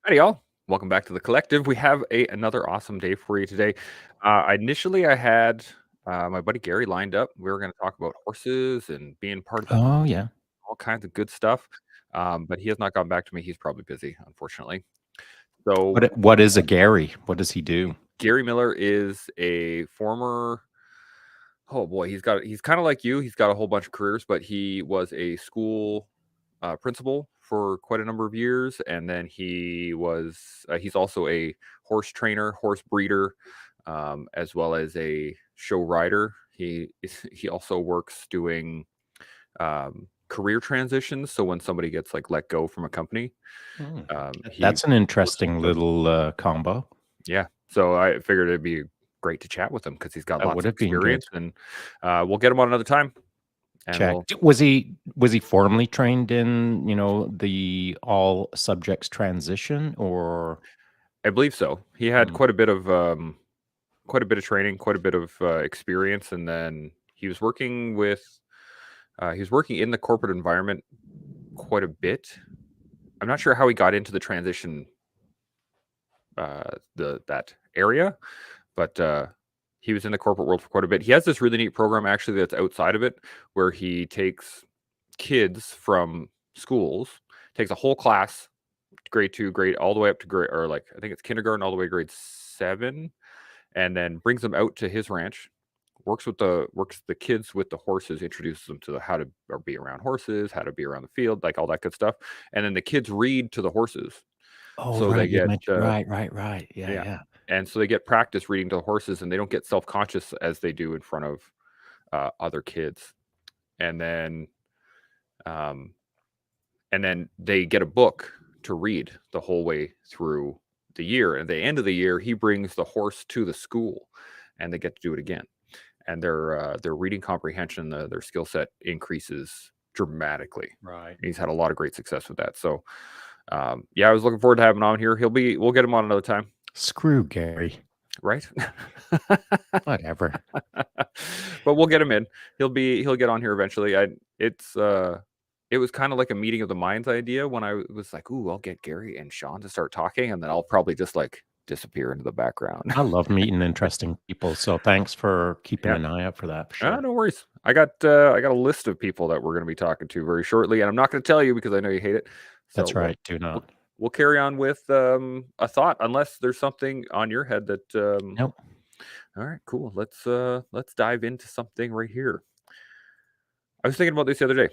Howdy, y'all. Welcome back to the collective. We have another awesome day for you today. Initially, I had my buddy Gary lined up. We were going to talk about horses and being part of the Oh, yeah. all kinds of good stuff. But he has not gotten back to me. He's probably busy, unfortunately. So What is a Gary? What does he do? Gary Miller is a former. Oh boy, he's kind of like you. He's got a whole bunch of careers, but he was a school principal for quite a number of years, and then he's also a horse trainer, horse breeder, as well as a show rider. He also works doing career transitions. So when somebody gets like let go from a company, he That's an works with interesting them. little combo. Yeah. So I figured it'd be great to chat with him because he's got That lots would of have been good. experience, and we'll get him on another time. And Check. we'll Was he formally trained in, the all subjects transition or? I believe so. He had Hmm. quite a bit of training, quite a bit of experience, and then he was working in the corporate environment quite a bit. I'm not sure how he got into the transition, that area, but he was in the corporate world for quite a bit. He has this really neat program actually that's outside of it, where he takes kids from schools, takes a whole class, grade 2, grade all the way up to grade, or like I think it's kindergarten all the way to grade 7, and then brings them out to his ranch, works the kids with the horses, introduces them to how to or be around horses, how to be around the field, like all that good stuff. And then the kids read to the horses. Oh, So they right. You get mentioned right. Yeah, yeah. yeah. And so they get practice reading to the horses, and they don't get self-conscious as they do in front of other kids. And then um and then they get a book to read the whole way through the year. And at the end of the year, he brings the horse to the school, and they get to do it again. And their reading comprehension, their skill set increases dramatically. Right. He's had a lot of great success with that. So, yeah, I was looking forward to having him on here. We'll get him on another time, Screw Gary. right? Whatever. But we'll get him in. He'll get on here eventually. It was kind of like a meeting of the minds idea when I was like, "Ooh, I'll get Gary and Shaun to start talking, and then I'll probably just like disappear into the background." I love meeting interesting people, so thanks for keeping Yeah. an eye out for that, for sure. No worries. I got a list of people that we're going to be talking to very shortly, and I'm not going to tell you because I know you hate it. So That's right, do we'll, not. we'll carry on with a thought, unless there's something on your head that. Nope. All right, cool. Let's dive into something right here. I was thinking about this the other day.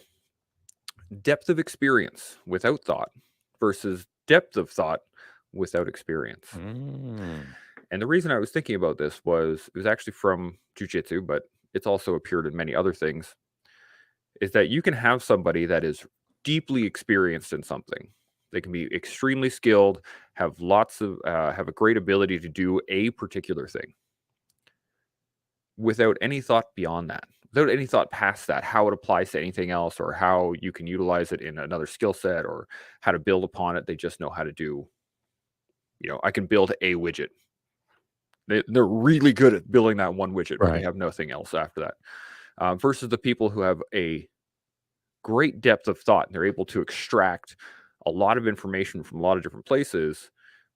Depth of experience without thought versus depth of thought without experience. Mm. And the reason I was thinking about this was it was actually from jujitsu, but it's also appeared in many other things. Is that you can have somebody that is deeply experienced in something. They can be extremely skilled, have have a great ability to do a particular thing without any thought beyond that, without any thought past that, how it applies to anything else or how you can utilize it in another skill set or how to build upon it. They just know how to do, I can build a widget. They're really good at building that one widget, but they Right. have nothing else after that. Versus the people who have a great depth of thought and they're able to extract a lot of information from a lot of different places,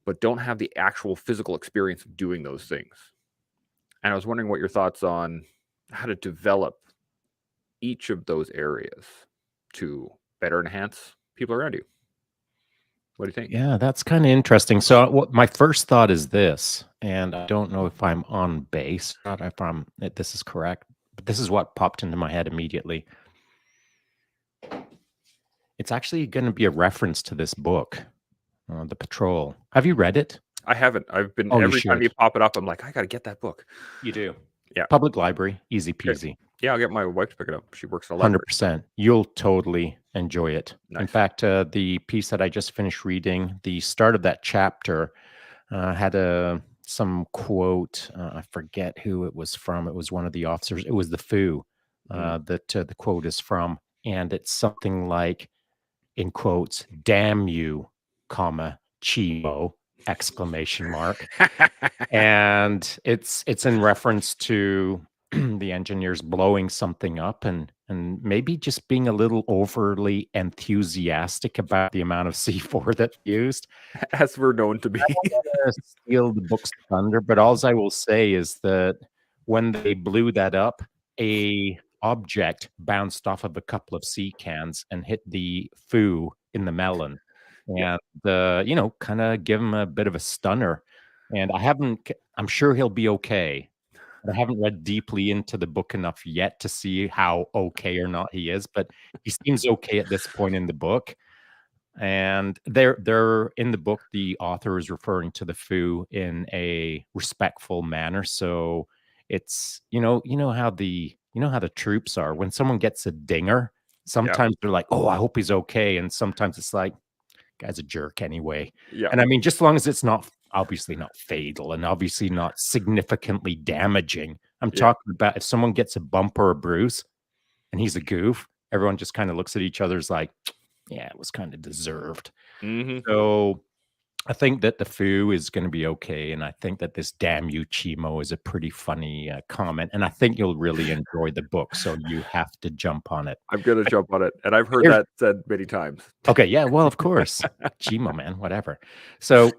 but don't have the actual physical experience of doing those things. And I was wondering what your thoughts on how to develop each of those areas to better enhance people around you. What do you think? Yeah, that's kinda interesting. So, what my first thought is this, and I don't know if I'm on base, not if this is correct, but this is what popped into my head immediately. It's actually gonna be a reference to this book, The Patrol. Have you read it? I haven't. I've been Oh, you every time should. you pop it up, I'm like, I gotta get that book. You do. Yeah. Public library, easy Okay. peasy. Yeah, I'll get my wife to pick it up. She works in a library. So 100%. You'll totally enjoy it. In nice. fact, the piece that I just finished reading, the start of that chapter had some quote. I forget who it was from. It was one of the officers. It was the Foo Mm. that the quote is from, and it's something like, in quotes, "Damn you, comma Chimo!" exclamation mark. And it's in reference to the engineers blowing something up, and and maybe just being a little overly enthusiastic about the amount of C4 that's used. As we're known to be. Steal the book's thunder, but alls I will say is that when they blew that up, a object bounced off of a couple of sea cans and hit the foo in the melon, Yeah. and kind of give him a bit of a stunner. And I'm sure he'll be okay. But I haven't read deeply into the book enough yet to see how okay or not he is, but he seems okay at this point in the book. And they're in the book, the author is referring to the foo in a respectful manner. So it's how the troops are. When someone gets a dinger, Yeah. sometimes they're like, "Oh, I hope he's okay," and sometimes it's like, "Guy's a jerk anyway." Yeah. And I mean, just as long as it's not obviously not fatal and obviously not significantly damaging. I'm Yeah. talking about if someone gets a bump or a bruise and he's a goof, everyone just kind of looks at each other's like, "Yeah, it was kind of deserved." Hmm. So I think that the foo is going to be okay, and I think that this "damn you, Chimo" is a pretty funny comment, and I think you'll really enjoy the book. So you have to jump on it. I'm gonna But jump on it, and I've heard here's that said many times. okay, yeah, well, of course, Chimo, man, whatever. So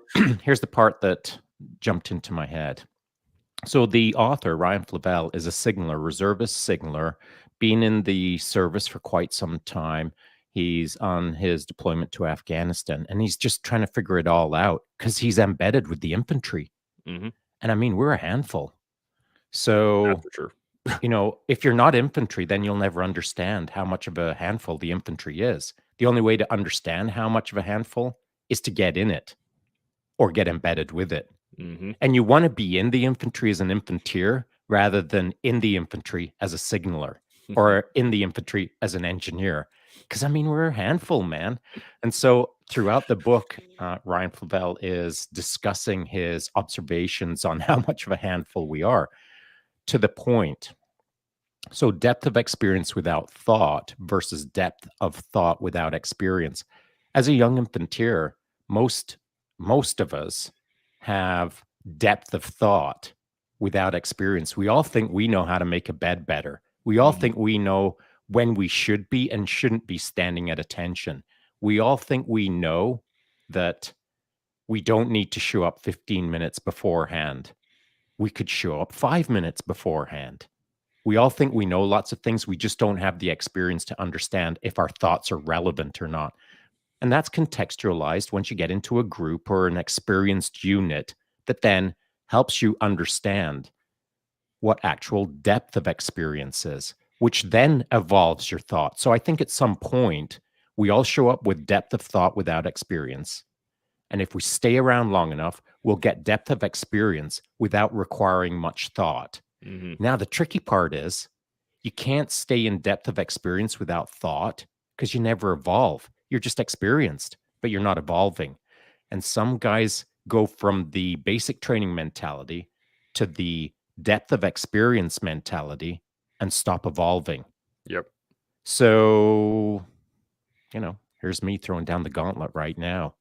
here's the part that jumped into my head. So the author, Ryan Flavel, is a signaler, reservist signaler, been in the service for quite some time. He's on his deployment to Afghanistan, and he's just trying to figure it all out because he's embedded with the infantry. Hmm. And I mean, we're a handful. That's So, for sure. if you're not infantry, then you'll never understand how much of a handful the infantry is. The only way to understand how much of a handful is to get in it or get embedded with it. Hmm. And you want to be in the infantry as an infanteer rather than in the infantry as a signaler or in the infantry as an engineer. Because I mean, we're a handful, man. And so throughout the book, Ryan Flavel is discussing his observations on how much of a handful we are to the point. So, depth of experience without thought versus depth of thought without experience. As a young infanteer, most most of us have depth of thought without experience. We all think we know how to make a bed better. We all Hmm. think we know when we should be and shouldn't be standing at attention. We all think we know that we don't need to show up 15 minutes beforehand. We could show up 5 minutes beforehand. We all think we know lots of things. We just don't have the experience to understand if our thoughts are relevant or not. And that's contextualized once you get into a group or an experienced unit that then helps you understand what actual depth of experience is, which then evolves your thought. So I think at some point, we all show up with depth of thought without experience. And if we stay around long enough, we'll get depth of experience without requiring much thought. Hmm. Now, the tricky part is you can't stay in depth of experience without thought because you never evolve. You're just experienced, but you're not evolving. And some guys go from the basic training mentality to the depth of experience mentality and stop evolving. Yep. So, here's me throwing down the gauntlet right now.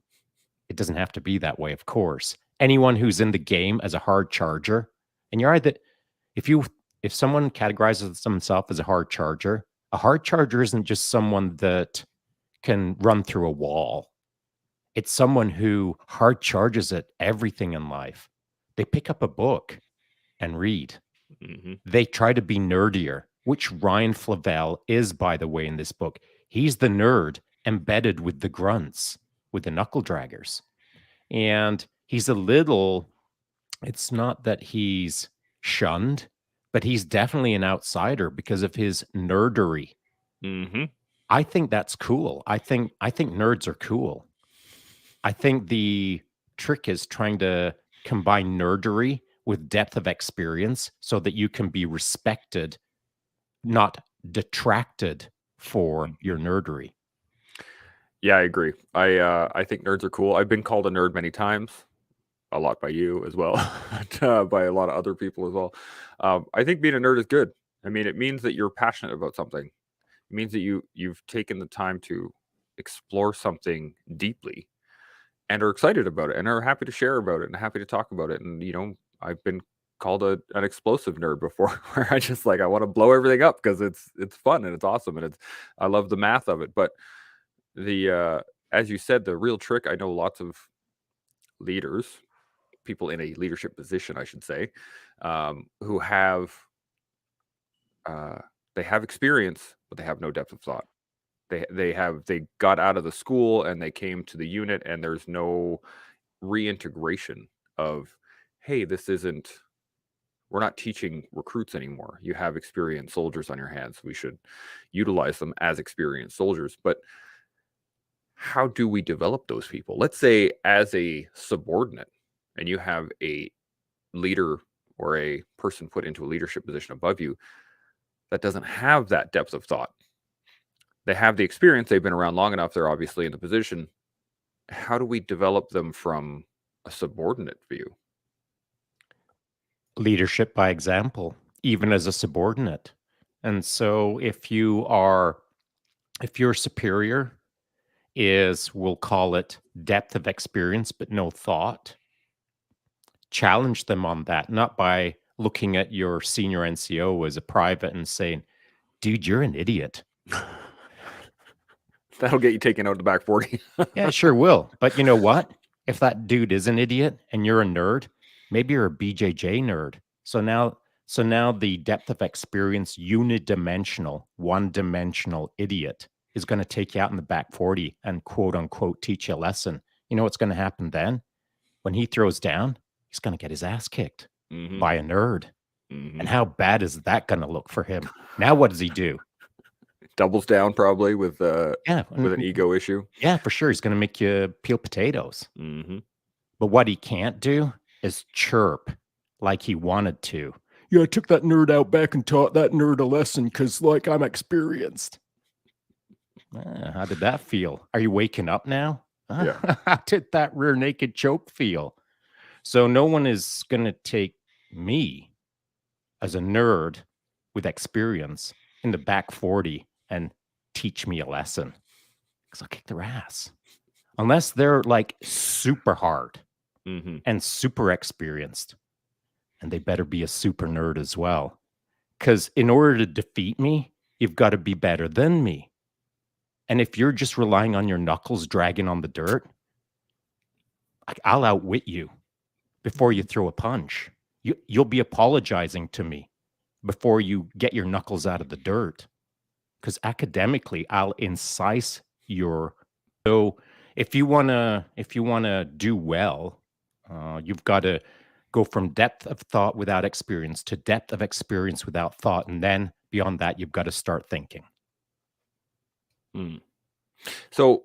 It doesn't have to be that way, of course. Anyone who's in the game as a hard charger, and you're either if you if someone categorizes themselves as a hard charger isn't just someone that can run through a wall. It's someone who hard charges at everything in life. They pick up a book and read. Hmm. They try to be nerdier, which Ryan Flavel is, by the way, in this book. He's the nerd embedded with the grunts, with the knuckle draggers. And he's a little, it's not that he's shunned, but he's definitely an outsider because of his nerdery. Hmm. I think that's cool. I think nerds are cool. I think the trick is trying to combine nerdery with depth of experience so that you can be respected, not detracted for your nerdery. Yeah, I agree. I think nerds are cool. I've been called a nerd many times, a lot by you as well, but, by a lot of other people as well. I think being a nerd is good. I mean, it means that you're passionate about something. It means that you've taken the time to explore something deeply and are excited about it and are happy to share about it and happy to talk about it. And I've been called an explosive nerd before, where I just like I want to blow everything up because it's fun and it's awesome and I love the math of it. But the as you said, the real trick, I know lots of leaders, people in a leadership position, I should say, who have they have experience, but they have no depth of thought. They got out of the school and they came to the unit, and there's no reintegration of, hey, this isn't, we're not teaching recruits anymore. You have experienced soldiers on your hands. We should utilize them as experienced soldiers. But how do we develop those people? Let's say as a subordinate, and you have a leader or a person put into a leadership position above you that doesn't have that depth of thought. They have the experience, they've been around long enough, they're obviously in the position. How do we develop them from a subordinate view? Leadership by example, even as a subordinate. And so if your superior is, we'll call it depth of experience, but no thought, challenge them on that, not by looking at your senior NCO as a private and saying, dude, you're an idiot. That'll get you taken out of the back 40. Yeah, it sure will. But you know what? If that dude is an idiot and you're a nerd, maybe you're a BJJ nerd. So now the depth of experience, unidimensional, one-dimensional idiot is going to take you out in the back 40 and quote unquote teach you a lesson. You know what's going to happen then? When he throws down, he's going to get his ass kicked by a nerd. And how bad is that going to look for him? Now what does he do? Doubles down probably with Yeah, an ego issue. Yeah, for sure. He's going to make you peel potatoes. Mm-hmm. But what he can't do is chirp like he wanted to. Yeah, I took that nerd out back and taught that nerd a lesson because, like, I'm experienced. How did that feel? Are you waking up now? Yeah. How did that rear naked choke feel? So no one is going to take me as a nerd with experience in the back 40 and teach me a lesson because I'll kick their ass. Unless they're like super hard and super experienced. And they better be a super nerd as well. Because in order to defeat me, you've got to be better than me. And if you're just relying on your knuckles dragging on the dirt, I'll outwit you before you throw a punch. You'll be apologizing to me before you get your knuckles out of the dirt. Because academically, I'll incise your. So if you wanna do well, you've got to go from depth of thought without experience to depth of experience without thought, and then beyond that, you've got to start thinking. So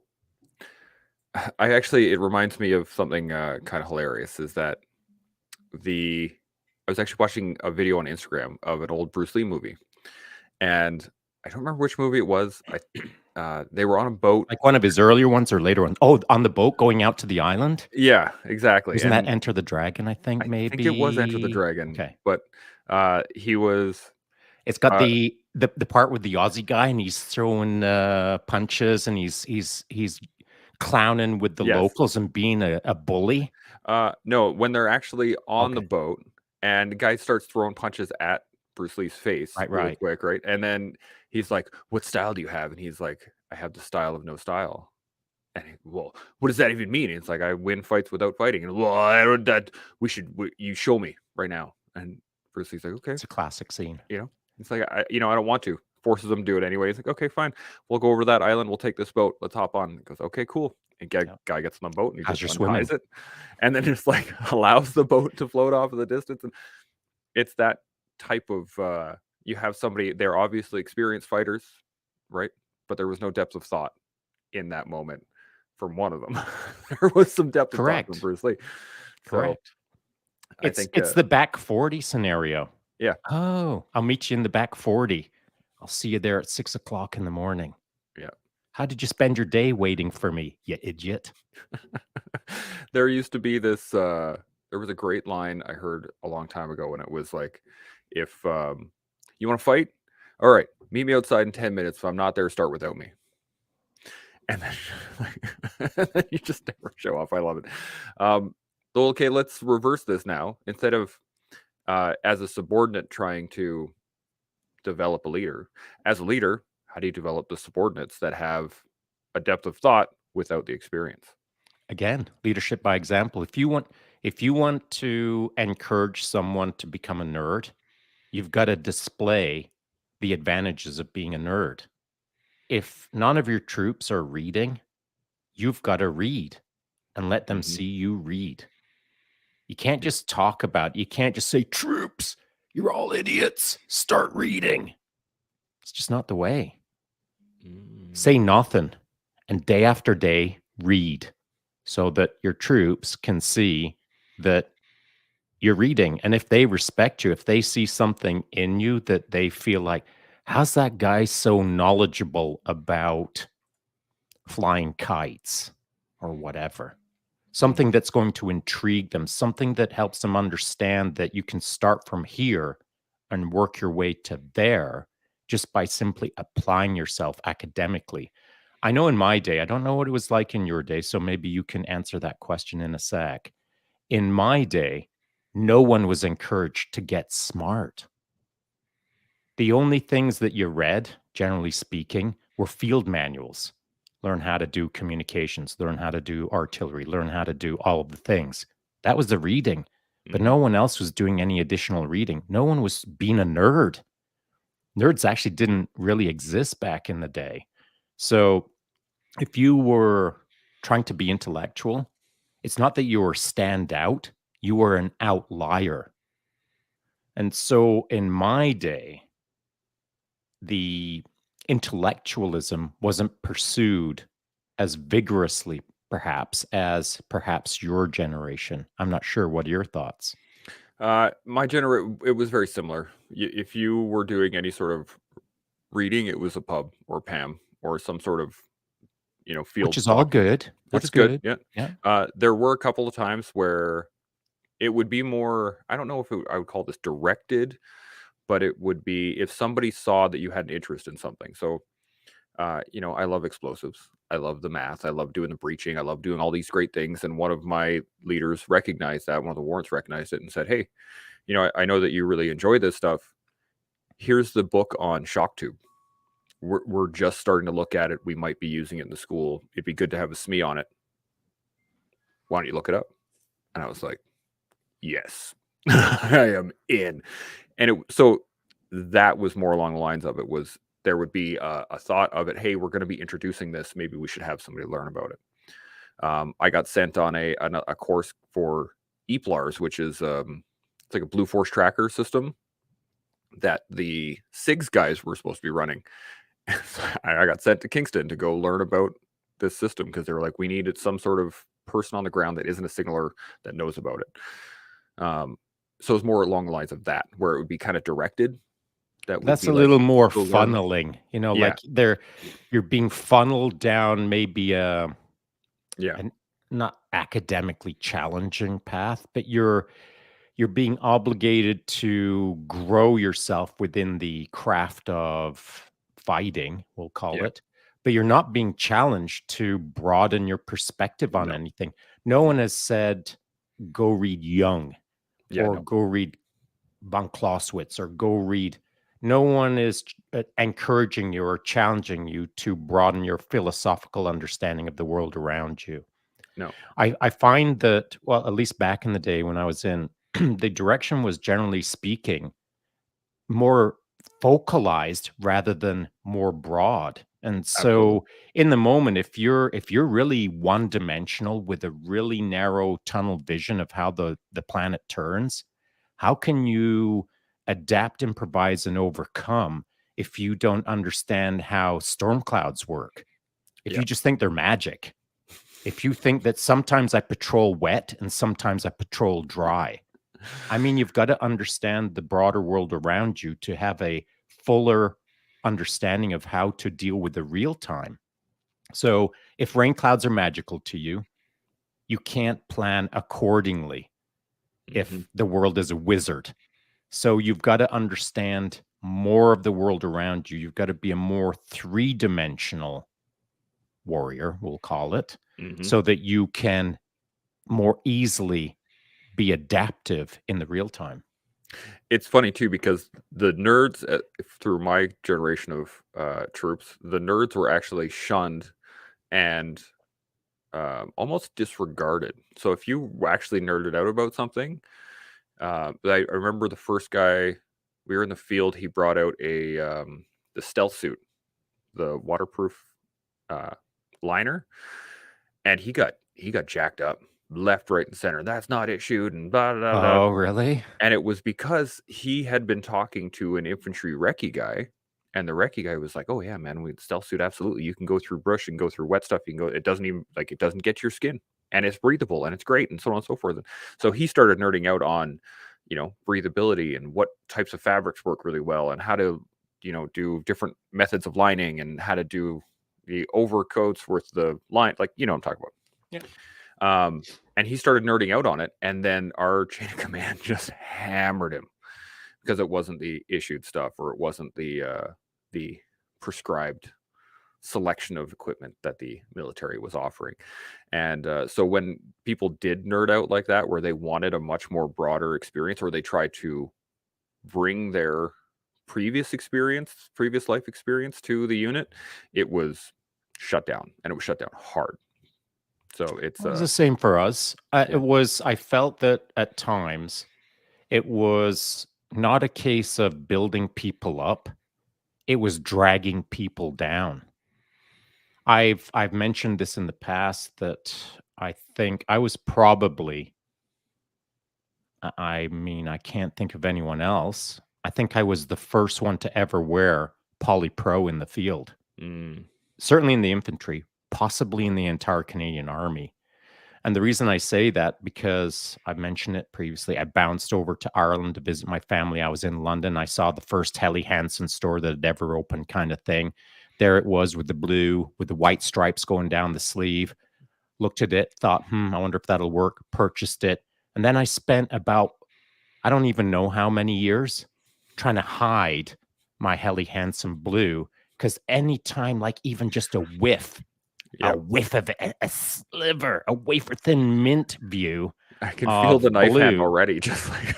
it reminds me of something kind of hilarious, is that I was actually watching a video on Instagram of an old Bruce Lee movie, and I don't remember which movie it was. They were on a boat. Like one of his earlier ones or later ones? Oh, on the boat going out to the island? Yeah, exactly. Isn't that Enter the Dragon, I think, maybe? I think it was Enter the Dragon. Okay. But he was... It's got the part with the Aussie guy, and he's throwing punches, and he's clowning with the locals and being a bully. No, when they're actually on the boat, and the guy starts throwing punches at Bruce Lee's face really quick, right? And then he's like, "What style do you have?" And he's like, "I have the style of no style." And well, what does that even mean? And it's like, I win fights without fighting. And well, I don't, you show me right now. And Bruce Lee's like, okay, it's a classic scene. You know, it's like, I don't want to. Forces him to do it anyway. He's like, okay, fine. We'll go over to that island. We'll take this boat. Let's hop on. He goes, okay, cool. And guy gets on the boat and he just unties it, and then just like allows the boat to float off in the distance. And it's that type of you have somebody, they're obviously experienced fighters, right? But there was no depth of thought in that moment from one of them. There was some depth of thought from Bruce Lee. Correct. So, it's the back 40 scenario. Yeah. Oh, I'll meet you in the back 40. I'll see you there at 6 o'clock in the morning. Yeah. How did you spend your day waiting for me, you idiot? There used to be this, there was a great line I heard a long time ago, and it was like, if you want to fight, all right, meet me outside in 10 minutes. If I'm not there, start without me. And then you just never show up. I love it. Okay, let's reverse this now. Instead of as a subordinate trying to develop a leader. As a leader, how do you develop the subordinates that have a depth of thought without the experience? Again, leadership by example. If you want to encourage someone to become a nerd, you've got to display the advantages of being a nerd. If none of your troops are reading, you've got to read and let them Mhm. see you read. You can't just talk about, you can't just say, troops, you're all idiots. Start reading. It's just not the way. Say Mm. nothing and day after day read so that your troops can see that you're reading. And if they respect you, if they see something in you that they feel like, how's that guy so knowledgeable about flying kites or whatever? Something Mhm. that's going to intrigue them, something that helps them understand that you can start from here and work your way to there just by simply applying yourself academically. I know in my day, I don't know what it was like in your day, so maybe you can answer that question in a sec. In my day, no one was encouraged to get smart. The only things that you read, generally speaking, were field manuals. Learn how to do communications, learn how to do artillery, learn how to do all of the things. That was the reading. But Mhm. no one else was doing any additional reading. No one was being a nerd. Nerds actually didn't really exist back in the day. So if you were trying to be intellectual, it's not that you were stand out, you were an outlier. And so in my day, the intellectualism wasn't pursued as vigorously, perhaps your generation. I'm not sure. What are your thoughts? It was very similar. If you were doing any sort of reading, it was a pub or PAM or some sort of, Which field is all document, good. which That's is good. good. Yeah. Yeah. There were a couple of times where it would be more, I don't know if I would call this directed, but it would be if somebody saw that you had an interest in something. So, I love explosives. I love the math. I love doing the breaching. I love doing all these great things. And one of my leaders recognized that. One of the warrants recognized it and said, "Hey, I know that you really enjoy this stuff. Here's the book on shock tube. We're just starting to look at it. We might be using it in the school. It'd be good to have a SME on it. Why don't you look it up?" And I was like, "Yes, I am in." And so that was more along the lines of it was there would be a thought of it. Hey, we're going to be introducing this. Maybe we should have somebody learn about it. I got sent on a course for EPLARS, which is it's like a Blue Force tracker system that the SIGs guys were supposed to be running. So I got sent to Kingston to go learn about this system because they were like, we needed some sort of person on the ground that isn't a signaler that knows about it. So it's more along the lines of that, where it would be kind of directed. That would That's be a like, little more go learn. funneling, Yeah, like you're being funneled down maybe yeah, an not academically challenging path, but you're being obligated to grow yourself within the craft of fighting, we'll call yeah. it, but you're not being challenged to broaden your perspective on No, anything. No no, one has said, go read Jung yeah, or no, go read von Clausewitz or go read. No one is encouraging you or challenging you to broaden your philosophical understanding of the world around you. no. I find that, well, at least back in the day when I was in, the direction was generally speaking more focalized rather than more broad. And Absolutely. so in the moment, if you're really one dimensional with a really narrow tunnel vision of how the planet turns, how can you adapt, improvise, and overcome if you don't understand how storm clouds work? If Yeah. you just think they're magic, if you think that sometimes I patrol wet and sometimes I patrol dry, I mean, you've got to understand the broader world around you to have a fuller understanding of how to deal with the real time. So, if rain clouds are magical to you, you can't plan accordingly Hmm. if the world is a wizard. So, you've got to understand more of the world around you. You've got to be a more three-dimensional warrior, we'll call it, Hmm. so that you can more easily be adaptive in the real time. It's funny too because the nerds through my generation of troops, the nerds were actually shunned and almost disregarded. So if you actually nerded out about something, I remember the first guy we were in the field. He brought out the stealth suit, the waterproof uh, liner, and he got jacked up left, right, and center. That's not issued, and blah blah blah. Oh, really? And it was because he had been talking to an infantry recce guy, and the recce guy was like, "Oh yeah, man, with stealth suit, absolutely. You can go through brush and go through wet stuff. You can go. It doesn't even it doesn't get to your skin, and it's breathable, and it's great, and so on and so forth." And so he started nerding out on, breathability and what types of fabrics work really well, and how to, do different methods of lining, and how to do the overcoats with the line, like what I'm talking about. Yeah. And he started nerding out on it, and then our chain of command just hammered him because it wasn't the issued stuff, or it wasn't the prescribed selection of equipment that the military was offering. And so when people did nerd out like that, where they wanted a much more broader experience, or they tried to bring their previous life experience to the unit, it was shut down, and it was shut down hard. So it's It was the same for us. yeah. I felt that at times it was not a case of building people up, it was dragging people down. I've mentioned this in the past that I think I was probably I mean, I can't think of anyone else. I think I was the first one to ever wear polypro in the field. Mm, Certainly in the infantry, possibly in the entire Canadian Army. And the reason I say that, because I've mentioned it previously, I bounced over to Ireland to visit my family. I was in London. I saw the first Helly Hansen store that had ever opened, kind of thing. There it was with the blue, with the white stripes going down the sleeve. Looked at it, thought, I wonder if that'll work. Purchased it. And then I spent about, I don't even know how many years trying to hide my Helly Hansen blue. Because anytime, like even just a yeah. whiff of a sliver, a wafer thin mint view I can feel of the knife hand blue. already, just like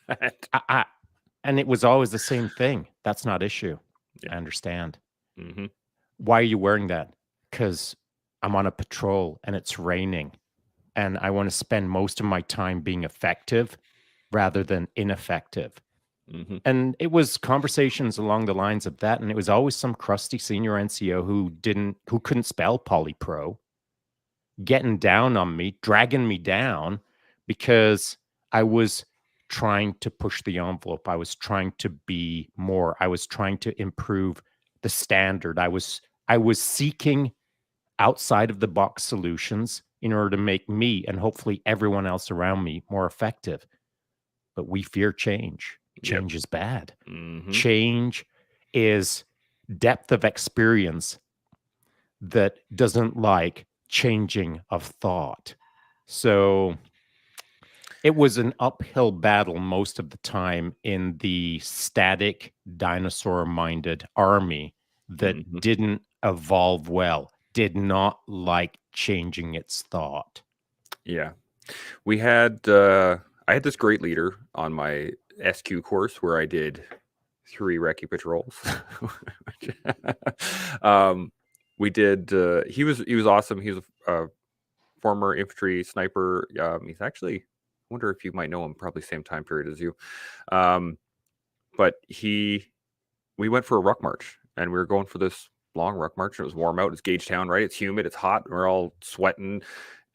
that. I and it was always the same thing. That's not issue. Yeah. I understand. Mhm. Why are you wearing that? Because I'm on a patrol and it's raining, and I want to spend most of my time being effective rather than ineffective. Mhm. And it was conversations along the lines of that, and it was always some crusty senior NCO who couldn't spell polypro getting down on me, dragging me down because I was trying to push the envelope. I was trying to be more. I was trying to improve the standard. I was seeking outside of the box solutions in order to make me and hopefully everyone else around me more effective. But we fear change. Yep. Change is bad. Mhm. Change is depth of experience that doesn't like changing of thought. So it was an uphill battle most of the time in the static, dinosaur minded army that Mhm. didn't evolve well, did not like changing its thought. Yeah. We had, I had this great leader on my SQ course where I did 3 recce patrols. Um, we did, he was awesome. He was a former infantry sniper. He's actually, I wonder if you might know him, probably same time period as you. Um, but we went for a ruck march, and we were going for this long ruck march. It was warm out. It's Gagetown, right? It's humid. It's hot. We're all sweating,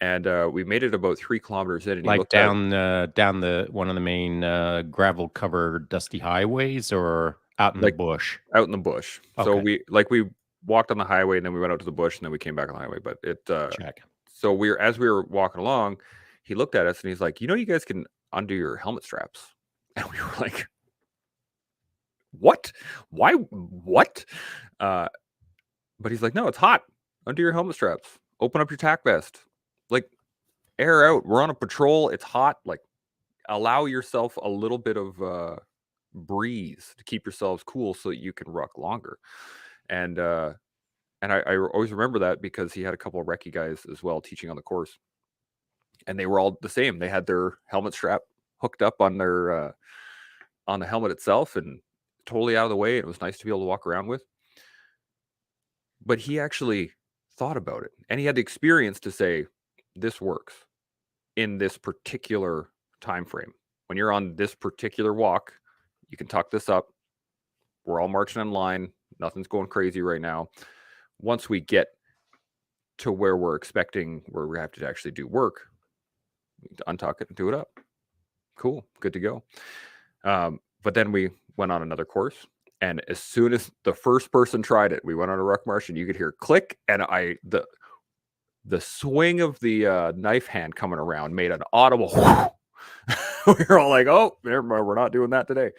and we made it about 3 kilometers in. And he Like looked at down the one of the main gravel covered dusty highways or out in the like bush. out in the bush. So Okay, we walked on the highway, and then we went out to the bush, and then we came back on the highway. But check. so as we were walking along, he looked at us and he's like, you guys can undo your helmet straps, and we were like, what? Why? What? Uh, But he's like, no, it's hot. Undo your helmet straps. Open up your tack vest. Like, air out. We're on a patrol. It's hot. Like, allow yourself a little bit of breeze to keep yourselves cool so that you can ruck longer. And I always remember that because he had a couple of recce guys as well teaching on the course, and they were all the same. They had their helmet strap hooked up on their on the helmet itself and totally out of the way. It was nice to be able to walk around with. But he actually thought about it, and he had the experience to say, this works in this particular time frame. When you're on this particular walk, you can tuck this up. We're all marching in line. Nothing's going crazy right now. Once we get to where we're expecting, where we have to actually do work, untuck it and do it up. Cool, good to go. But then we went on another course, and as soon as the first person tried it, we went on a ruck march, and you could hear click, and the swing of the knife hand coming around made an audible. We were all like, "Oh, we're not doing that today."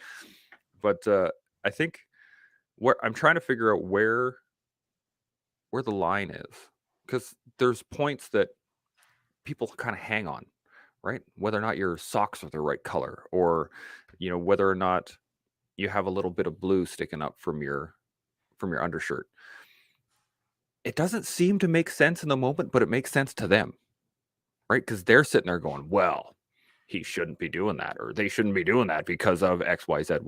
But I think I'm trying to figure out where the line is, because there's points that people kind of hang on, right? Whether or not your socks are the right color, or whether or not you have a little bit of blue sticking up from your undershirt. It doesn't seem to make sense in the moment, but it makes sense to them, right? Because they're sitting there going, well, he shouldn't be doing that, or they shouldn't be doing that because of X, Y, Z.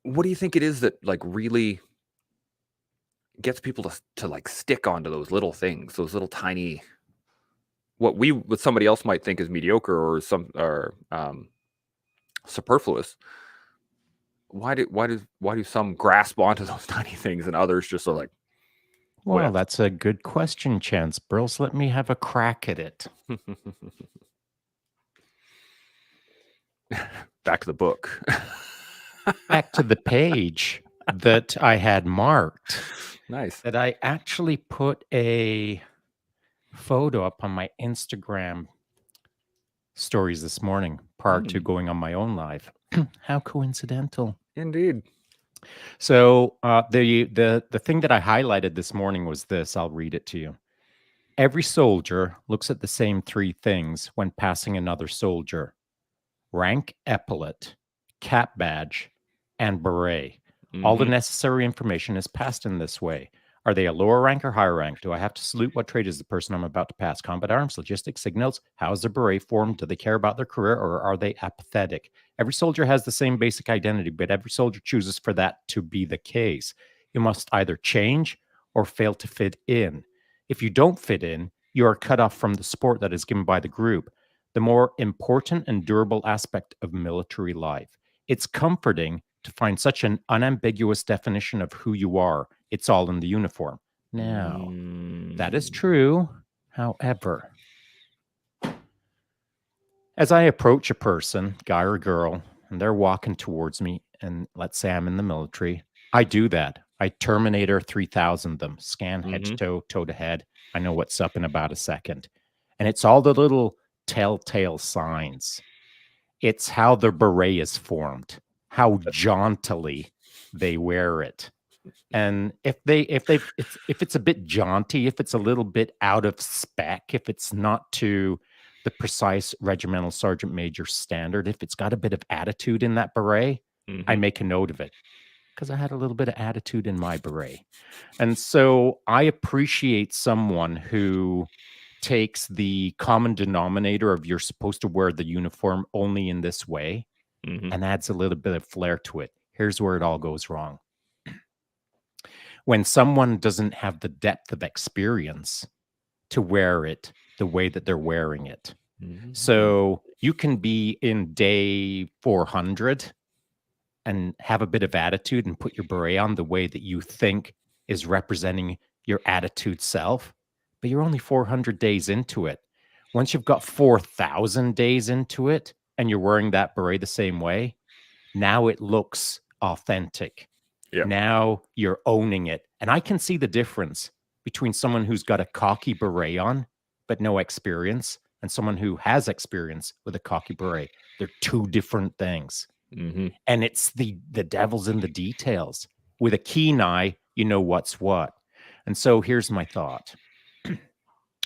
What do you think it is that like really gets people to like stick onto those little things, those little tiny, what somebody else might think is mediocre or superfluous? Why do some grasp onto those tiny things and others just are like, Well, whatever? that's a good question, Chance. Brills, let me have a crack at it. Back to the book. Back to the page that I had marked. Nice. That I actually put a photo up on my Instagram stories this morning prior to going on my own live. How coincidental. Indeed. So the thing that I highlighted this morning was this. I'll read it to you. Every soldier looks at the same three things when passing another soldier: rank, epaulet, cap badge, and beret. All the necessary information is passed in this way. Are they a lower rank or higher rank? Do I have to salute? What trade is the person I'm about to pass? Combat arms, logistics, signals? How is their beret formed? Do they care about their career, or are they apathetic? Every soldier has the same basic identity, but every soldier chooses for that to be the case. You must either change or fail to fit in. If you don't fit in, you are cut off from the support that is given by the group, the more important and durable aspect of military life. It's comforting to find such an unambiguous definition of who you are. It's all in the uniform. Now, that is true. However, as I approach a person, guy or girl, and they're walking towards me, and let's say I'm in the military, I do that. I Terminator 3000 them, scan head to toe, toe to head. I know what's up in about a second. And it's all the little telltale signs. It's how the beret is formed, how jauntily they wear it. And if it's a bit jaunty, if it's a little bit out of spec, if it's not to the precise regimental sergeant major standard, if it's got a bit of attitude in that beret, I make a note of it, because I had a little bit of attitude in my beret. And so I appreciate someone who takes the common denominator of you're supposed to wear the uniform only in this way and adds a little bit of flair to it. Here's where it all goes wrong. When someone doesn't have the depth of experience to wear it the way that they're wearing it. So you can be in day 400 and have a bit of attitude and put your beret on the way that you think is representing your attitude self, but you're only 400 days into it. Once you've got 4,000 days into it and you're wearing that beret the same way, now it looks authentic. Yeah. Now you're owning it. And I can see the difference between someone who's got a cocky beret on, but no experience, and someone who has experience with a cocky beret. They're two different things. And it's the devil's in the details. With a keen eye, you know what's what. And so here's my thought.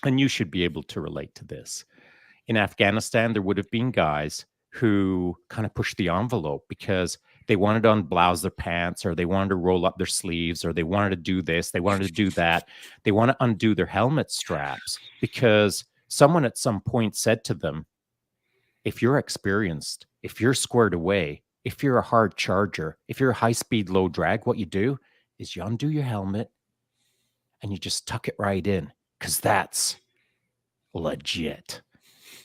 And you should be able to relate to this. In Afghanistan, there would have been guys who kind of pushed the envelope because they wanted to unblouse their pants, or they wanted to roll up their sleeves, or they wanted to do this, they wanted to do that. They want to undo their helmet straps because someone at some point said to them, if you're experienced, if you're squared away, if you're a hard charger, if you're a high speed, low drag, what you do is you undo your helmet and you just tuck it right in because that's legit.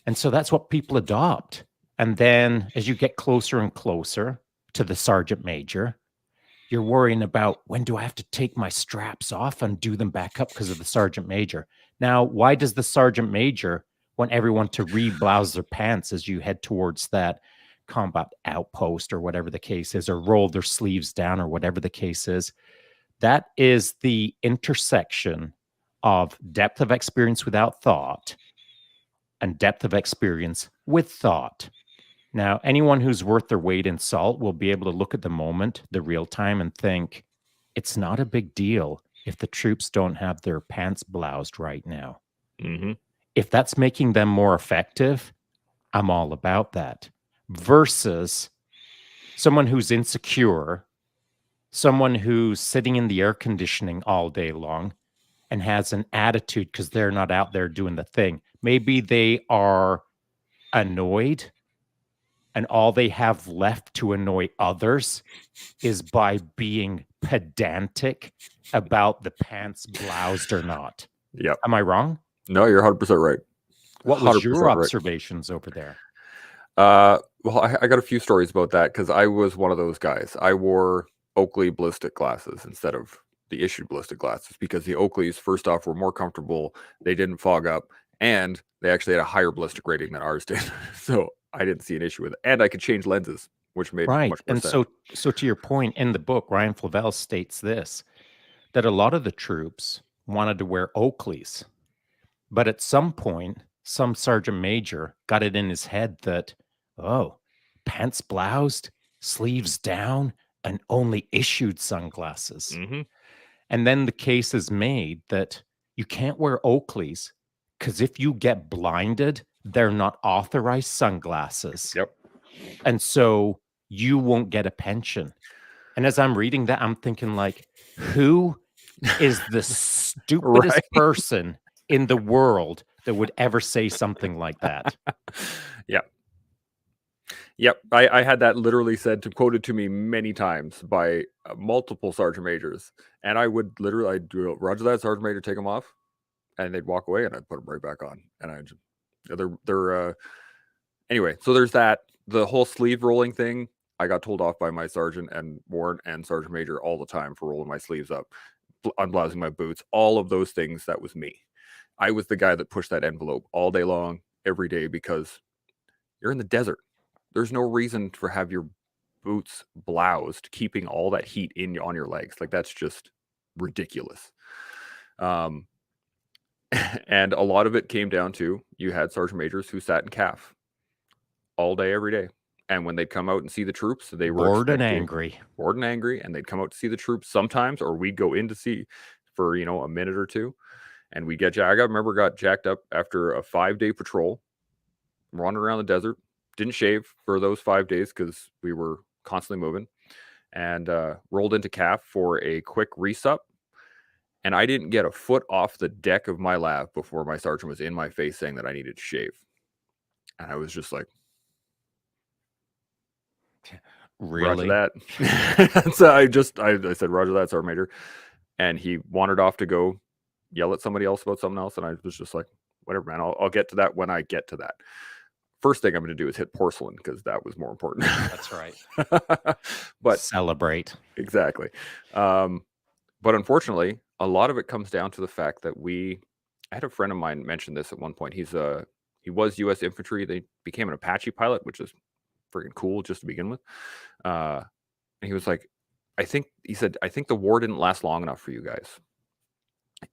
And so that's what people adopt. And then as you get closer and closer to the sergeant major, you're worrying about when do I have to take my straps off and do them back up because of the sergeant major. Now, why does the sergeant major want everyone to re-blouse their pants as you head towards that combat outpost or whatever the case is, or roll their sleeves down or whatever the case is? That is the intersection of depth of experience without thought and depth of experience with thought. Now, anyone who's worth their weight in salt will be able to look at the moment, the real time, and think, it's not a big deal if the troops don't have their pants bloused right now. Mm-hmm. If that's making them more effective, I'm all about that. Versus someone who's insecure, someone who's sitting in the air conditioning all day long and has an attitude because they're not out there doing the thing. Maybe they are annoyed and all they have left to annoy others is by being pedantic about the pants bloused or not. Yep. Am I wrong? No, you're 100% right. What was 100% your right. observations over there? Well, I got a few stories about that because I was one of those guys. I wore Oakley ballistic glasses instead of the issued ballistic glasses because the Oakleys, first off, were more comfortable. They didn't fog up, and they actually had a higher ballistic rating than ours did. So I didn't see an issue with it. And I could change lenses, which made Right. much more And sense. so to your point, in the book, Ryan Flavel states this, that a lot of the troops wanted to wear Oakleys. But at some point, some sergeant major got it in his head that, oh, pants bloused, sleeves down, and only issued sunglasses. Mm-hmm. And then the case is made that you can't wear Oakleys because if you get blinded, they're not authorized sunglasses. Yep. And so you won't get a pension. And as I'm reading that, I'm thinking like, who is the stupidest Right. person in the world that would ever say something like that? Yep. Yep. I had that literally quoted to me many times by multiple sergeant majors. And I would literally, I'd do, Roger that, sergeant major, take them off. And they'd walk away and I'd put them right back on. And I just, anyway, so there's that. The whole sleeve rolling thing, I got told off by my sergeant and warrant and sergeant major all the time for rolling my sleeves up, unblousing my boots, all of those things. That was me. I was the guy that pushed that envelope all day long, every day, because you're in the desert. There's no reason to have your boots bloused, keeping all that heat on your legs. Like, that's just ridiculous. And a lot of it came down to, you had sergeant majors who sat in calf all day, every day. And when they'd come out and see the troops, they were bored and angry. Bored and angry. And they'd come out to see the troops sometimes, or we'd go in to see for, a minute or two. And we get, I remember got jacked up after a 5-day patrol, running around the desert, didn't shave for those 5 days because we were constantly moving, and rolled into calf for a quick resup. And I didn't get a foot off the deck of my lab before my sergeant was in my face saying that I needed to shave. And I was just like, really? Roger that. So I said, Roger that, sergeant major. And he wandered off to go yell at somebody else about something else. And I was just like, whatever, man, I'll get to that when I get to that. First thing I'm going to do is hit porcelain because that was more important. That's right. But celebrate. Exactly. But unfortunately, a lot of it comes down to the fact that I had a friend of mine mention this at one point. He was U.S. Infantry. They became an Apache pilot, which is freaking cool just to begin with. And he was like, I think the war didn't last long enough for you guys,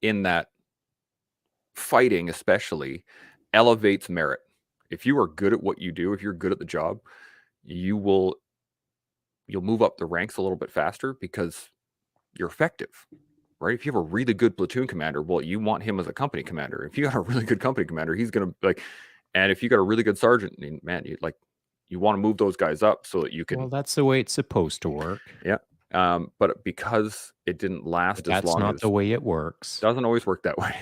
in that fighting especially elevates merit. If you are good at what you do, if you're good at the job, you'll move up the ranks a little bit faster because you're effective, right? If you have a really good platoon commander, well, you want him as a company commander. If you got a really good company commander, he's going to and if you got a really good sergeant, man, you want to move those guys up so that you can. Well, that's the way it's supposed to work. Yeah. But because it didn't But last as that's long not as, the way it works. doesn't always work that way.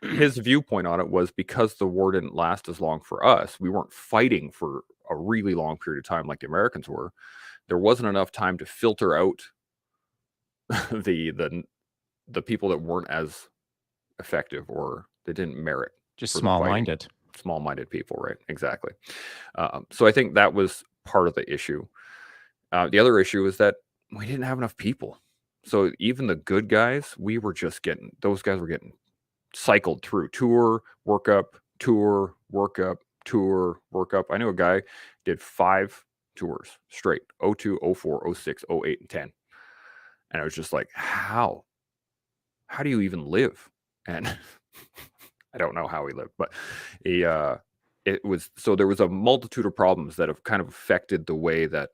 His viewpoint on it was because the war didn't last as long for us, we weren't fighting for a really long period of time like the Americans were. There wasn't enough time to filter out the the the people that weren't as effective or they didn't merit Just for the fighting. small-minded. Small-minded people, right? Exactly. So I think that was part of the issue. The other issue is that we didn't have enough people. So even the good guys, those guys were getting cycled through tour, workup, tour, workup, tour, workup. I knew a guy did 5 tours straight, 02, 04, 06, 08, and 10. And I was just like, how? How do you even live? And I don't know how he lived, but he, there was a multitude of problems that have kind of affected the way that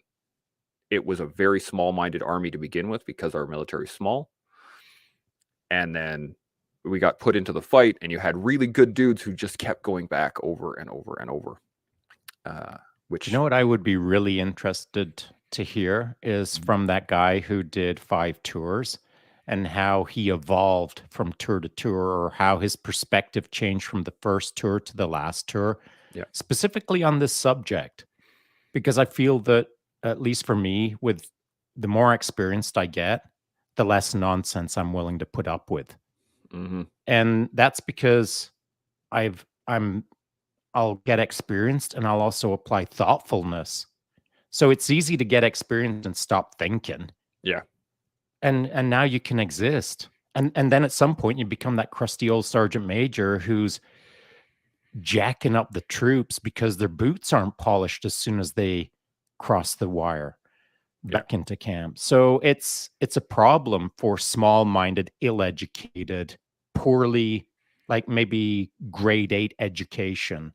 it was a very small-minded army to begin with because our military is small. And then we got put into the fight, and you had really good dudes who just kept going back over and over and over. Do you Which, know what I would be really interested to hear is from that guy who did 5 tours and how he evolved from tour to tour, or how his perspective changed from the first tour to the last tour, yeah, specifically on this subject. Because I feel that, at least for me, with the more experienced I get, the less nonsense I'm willing to put up with. hmm, And that's because I've I'm I'll get experienced, and I'll also apply thoughtfulness. So it's easy to get experienced and stop thinking. yeah, And now you can exist. And then at some point you become that crusty old sergeant major who's jacking up the troops because their boots aren't polished as soon as they cross the wire yeah, back into camp. So it's a problem for small-minded, ill-educated, poorly, like maybe grade 8 education,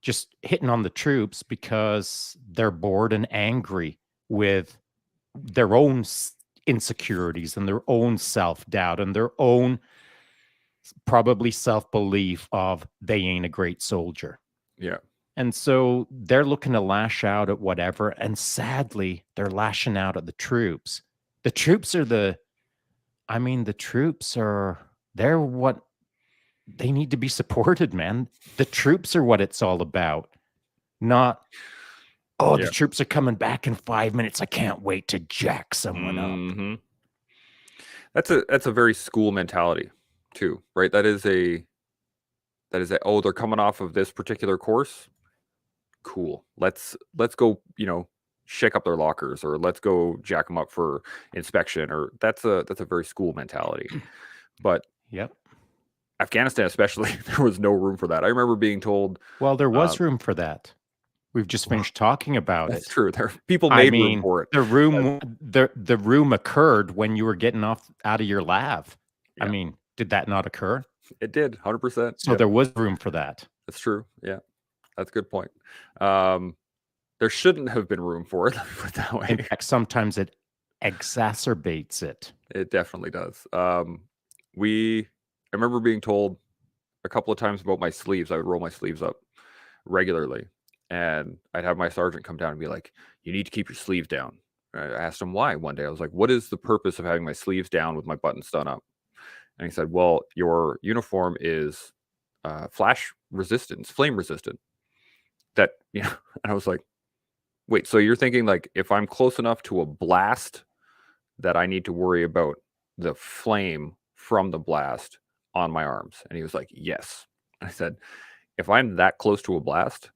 just hitting on the troops because they're bored and angry with their own insecurities and their own self-doubt and their own probably self-belief of they ain't a great soldier. yeah, And so they're looking to lash out at whatever. And sadly, they're lashing out at the troops. The troops are the troops are, they're what they need to be supported, man. The troops are what it's all about, not, oh, the yeah. troops are coming back in 5 minutes. I can't wait to jack someone up. Hmm. That's a very school mentality too, right? Oh, they're coming off of this particular course. Cool. Let's go, shake up their lockers, or let's go jack them up for inspection, or that's a very school mentality. But Yep. Afghanistan especially, there was no room for that. I remember being told, Well, there uh, was room for that. We've just finished talking about that's it. true. There people I made room mean, for it. the room occurred when you were getting off out of your lav. I Yeah, mean, did that not occur? it did. 100%. So Yeah, there was room for that. that's true. Yeah, that's a good point. Um, there shouldn't have been room for it. Let me put it that In way. fact, sometimes it exacerbates it. It definitely does. I remember being told a couple of times about my sleeves. I would roll my sleeves up regularly, and I'd have my sergeant come down and be like, "You need to keep your sleeves down." I asked him why one day. I was like, "What is the purpose of having my sleeves down with my buttons done up?" And he said, "Well, your uniform is flash resistance, flame resistant." That and I was like, "Wait, so you're thinking like if I'm close enough to a blast that I need to worry about the flame from the blast on my arms?" And he was like, "Yes." I said, "If I'm that close to a blast,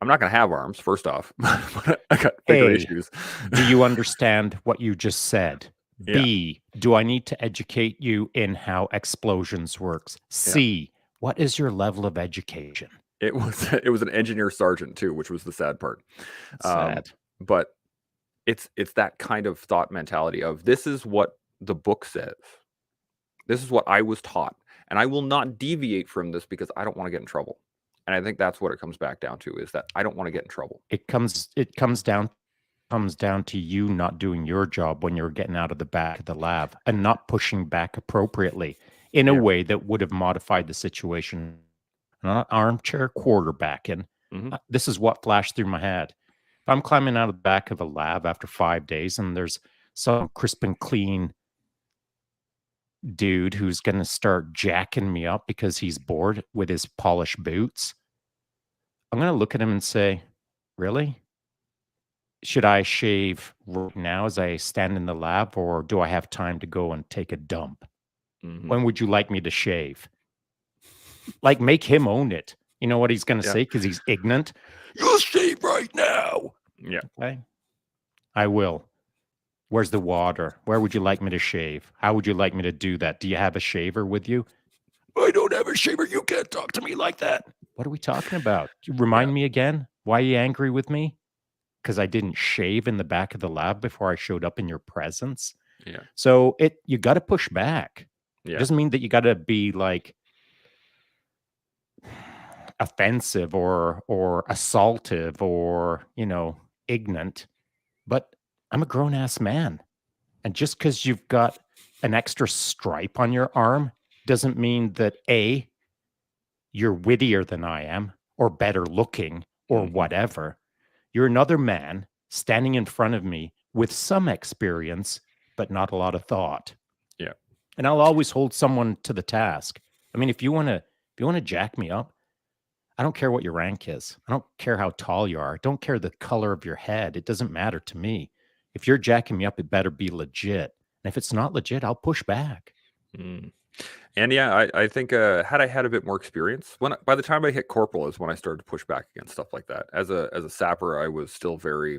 I'm not going to have arms, first off. But I got bigger A, issues." do you understand what you just said? Yeah, B, do I need to educate you in how explosions works? yeah. C, what is your level of education? It was an engineer sergeant too, which was the sad part. That's Um, sad. but it's that kind of thought mentality of this is what the book says. This is what I was taught, and I will not deviate from this because I don't want to get in trouble. And I think that's what it comes back down to, is that I don't want to get in trouble. It comes down to you not doing your job when you're getting out of the back of the lab and not pushing back appropriately in a Yeah. way that would have modified the situation. Not armchair quarterbacking. Hmm. This is what flashed through my head. If I'm climbing out of the back of a lab after 5 days and there's some crisp and clean dude who's going to start jacking me up because he's bored with his polished boots, I'm going to look at him and say, really? Should I shave right now as I stand in the lab, or do I have time to go and take a dump? Mhm. When would you like me to shave? Like, make him own it. You know what he's going to Yeah. say because he's ignorant? You'll shave right now. Yeah. Okay. I will. Where's the water? Where would you like me to shave? How would you like me to do that? Do you have a shaver with you? I don't have a shaver. You can't talk to me like that. What are we talking about? Yeah. Remind me again. Why are you angry with me? Because I didn't shave in the back of the lab before I showed up in your presence. Yeah. So you got to push back. It Yeah. doesn't mean that you got to be like offensive or assaultive or, ignorant. But I'm a grown ass man. And just because you've got an extra stripe on your arm doesn't mean that A, you're wittier than I am or better looking or Mhm. whatever. You're another man standing in front of me with some experience, but not a lot of thought. Yeah. And I'll always hold someone to the task. I mean, if you want to jack me up, I don't care what your rank is. I don't care how tall you are. I don't care the color of your head. It doesn't matter to me. If you're jacking me up, it better be legit. And if it's not legit, I'll push back. Mm. And yeah, I think had I had a bit more experience, by the time I hit corporal is when I started to push back against stuff like that. As a sapper, I was still very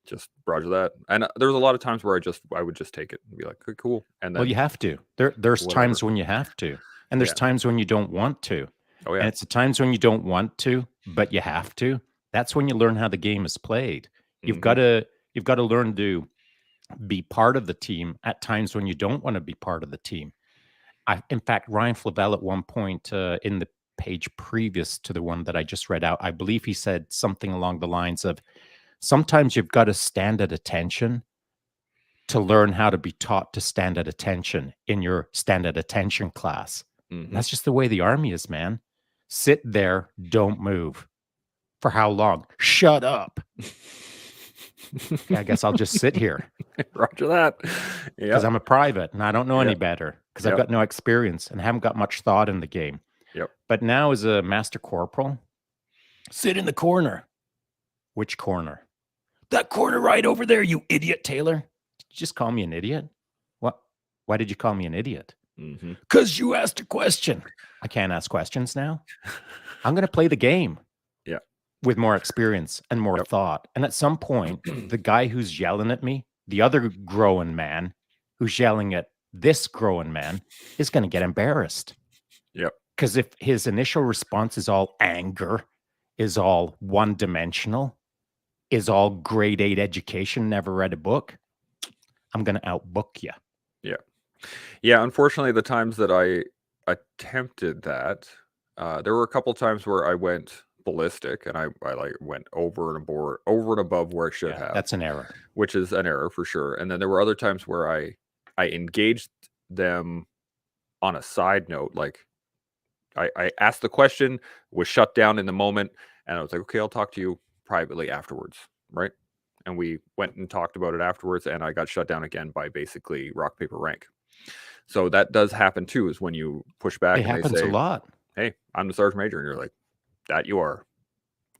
just roger that. And there was a lot of times where I would just take it and be like, "Okay, cool," and Well, you then have to. There's whatever. times when you have to, and there's Yeah. times when you don't want to. Oh And yeah. it's the times when you don't want to, but you have to. That's when you learn how the game is played. You've got Mhm. to you've got to learn to be part of the team at times when you don't want to be part of the team. In fact, Ryan Flavel at one point in the page previous to the one that I just read out, I believe he said something along the lines of, sometimes you've got to stand at attention to learn how to be taught to stand at attention in your stand at attention class. And Mhm. that's just the way the army is, man. Sit there, don't move. For how long? Shut up. Okay, I guess I'll just sit here Roger that. because Yep. I'm a private and I don't know any Yep. better because I've Yep. got no experience and haven't got much thought in the game. Yep. But now, as a master corporal, sit in the corner. Which corner? That corner right over there, you idiot, Taylor. Did you just call me an idiot? What? Why did you call me an idiot? Mhm. Because you asked a question. I can't ask questions now. I'm going to play the game Yeah. with more experience and more Yep. thought. And at some point, the guy who's yelling at me, the other growing man who's yelling at this growing man, is going to get embarrassed. Yep. Because if his initial response is all anger, is all one dimensional, is all grade 8 education, never read a book, I'm going to outbook you. Yeah. Yeah, unfortunately, the times that I attempted that, there were a couple times where I went ballistic and I like went over and above where I should Yeah, have, that's an error. which is an error for sure. And then there were other times where I engaged them on a side note, like I asked the question, was shut down in the moment, and I was like, okay, I'll talk to you privately afterwards, right? And we went and talked about it afterwards, and I got shut down again by basically rock paper rank. So that does happen too, is when you push back It and they happens a say, lot. "Hey, I'm the sergeant major," and you're like, "That you are,"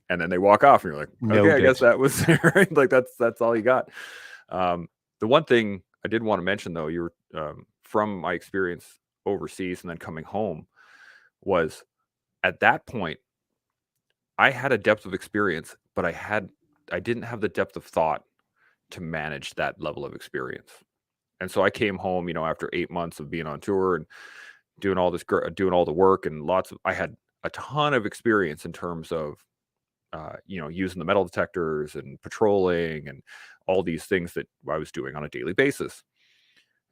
and then they walk off, and you're like, "Okay, I guess Noted. that was right." Like that's all you got. Um, the one thing I did want to mention though, you were from my experience overseas and then coming home was at that point I had a depth of experience, but I didn't have the depth of thought to manage that level of experience. And so I came home, after 8 months of being on tour and doing all the work and I had a ton of experience in terms of, using the metal detectors and patrolling and all these things that I was doing on a daily basis,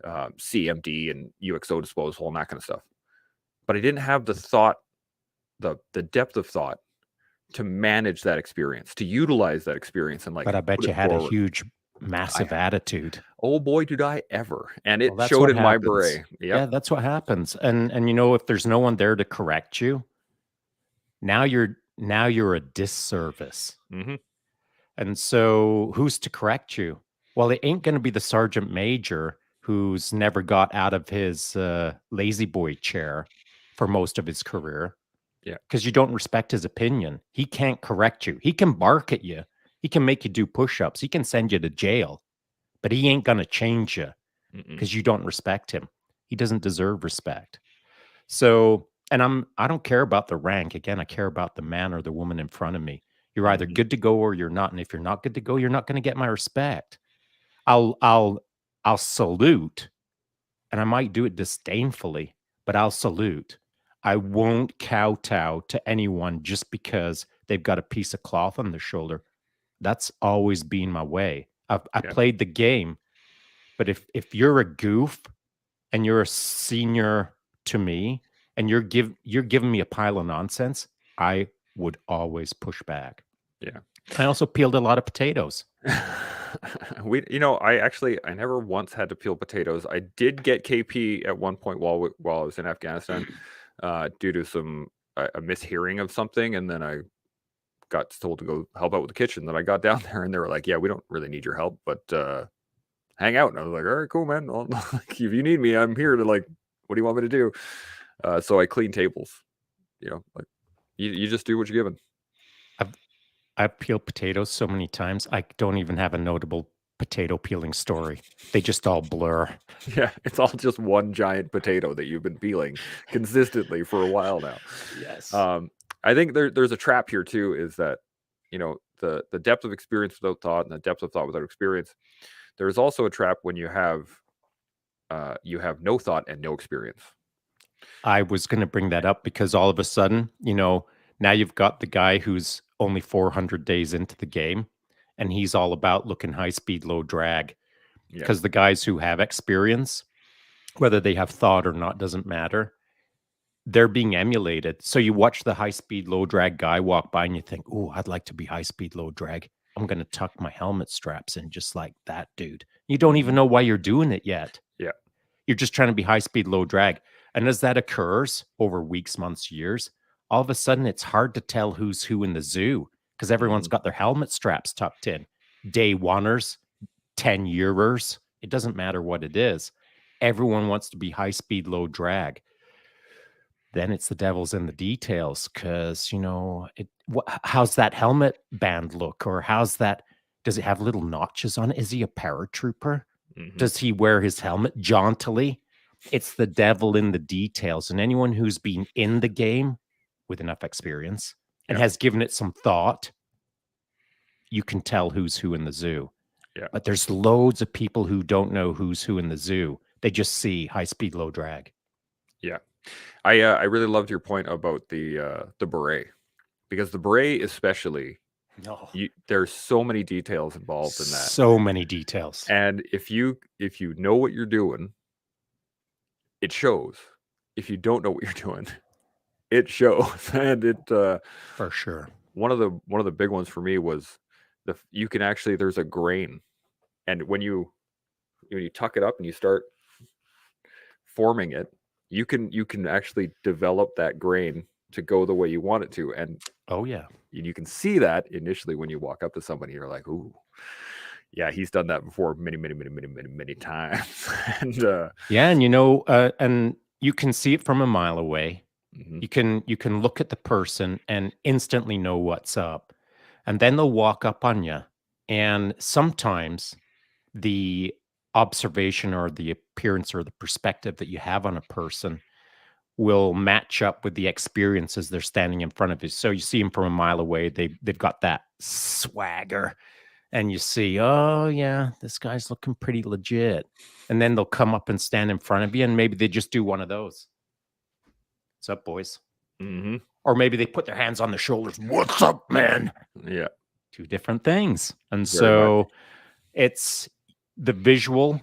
CMD and UXO disposal and that kind of stuff. But I didn't have the depth of thought to manage that experience, to utilize that experience and like But I bet put you it had a forward. huge, massive attitude. Oh boy, did I ever. And Well, it that's showed what in my happens. beret. Yeah, Yep. that's what happens. And if there's no one there to correct you, now you're a disservice. Hmm. And so who's to correct you? Well, it ain't going to be the sergeant major who's never got out of his lazy boy chair for most of his career Yeah. because you don't respect his opinion. He can't correct you. He can bark at you. He can make you do push-ups. He can send you to jail, but he ain't going to change you Mm-mm. because you don't respect him. He doesn't deserve respect. So, and I don't care about the rank. Again, I care about the man or the woman in front of me. You're either Mhm. good to go or you're not. And if you're not good to go, you're not going to get my respect. I'll I'll I'll salute, and I might do it disdainfully, but I'll salute. I won't kowtow to anyone just because they've got a piece of cloth on their shoulder. That's always been my way. I Yeah. played the game, but if you're a goof and you're a senior to me and you're giving me a pile of nonsense, I would always push back. Yeah. I also peeled a lot of potatoes. I never once had to peel potatoes. I did get KP at one point while I was in Afghanistan, due to a mishearing of something, and then I got told to go help out with the kitchen. Then I got down there, and they were like, "Yeah, we don't really need your help, but hang out." And I was like, "All right, cool, man. Well, if you need me, I'm here to like. What do you want me to do?" So I clean tables. Like you just do what you're given. I've I've peeled potatoes so many times. I don't even have a notable potato peeling story. They just all blur. Yeah, it's all just one giant potato that you've been peeling consistently for a while now. Yes. I think there's a trap here too, is that the depth of experience without thought and the depth of thought without experience. There's also a trap when you have no thought and no experience. I was going to bring that up because all of a sudden, now you've got the guy who's only 400 days into the game and he's all about looking high speed, low drag. Yeah. Because the guys who have experience, whether they have thought or not, doesn't matter. They're being emulated. So you watch the high speed, low drag guy walk by and you think, oh, I'd like to be high speed, low drag. I'm going to tuck my helmet straps in just like that dude. You don't even Mhm. know why you're doing it yet. Yeah. You're just trying to be high speed, low drag. And as that occurs over weeks, months, years, all of a sudden it's hard to tell who's who in the zoo because everyone's Mhm. got their helmet straps tucked in. Day oneers, 10-yearers, it doesn't matter what it is. Everyone wants to be high speed, low drag. Then it's the devil's in the details because, how's that helmet band look? Or does it have little notches on it? Is he a paratrooper? Mhm. Does he wear his helmet jauntily? It's the devil in the details. And anyone who's been in the game with enough experience and Yeah. has given it some thought, you can tell who's who in the zoo. Yeah. But there's loads of people who don't know who's who in the zoo. They just see high speed, low drag. Yeah. I really loved your point about the beret, because the beret especially, No. there's so many details involved in that. So many details. And if you know what you're doing, it shows. If you don't know what you're doing, it shows. And For sure. one of the big ones for me was you can actually, there's a grain, and when you tuck it up and you start forming it, you can actually develop that grain to go the way you want it to. And Oh, yeah. you can see that initially when you walk up to somebody, you're like, "Ooh, yeah, he's done that before many, many, many, many, many, many times." And Yeah. And you can see it from a mile away. mhm, You can look at the person and instantly know what's up. And then they'll walk up on you. And sometimes the observation or the appearance or the perspective that you have on a person will match up with the experiences they're standing in front of you. So you see them from a mile away, they've got that swagger, and you see, oh yeah, this guy's looking pretty legit. And then they'll come up and stand in front of you, and maybe they just do one of those. What's up, boys? mhm, Or maybe they put their hands on their shoulders. What's up, man? yeah, Two different things. And very much. so it's the visual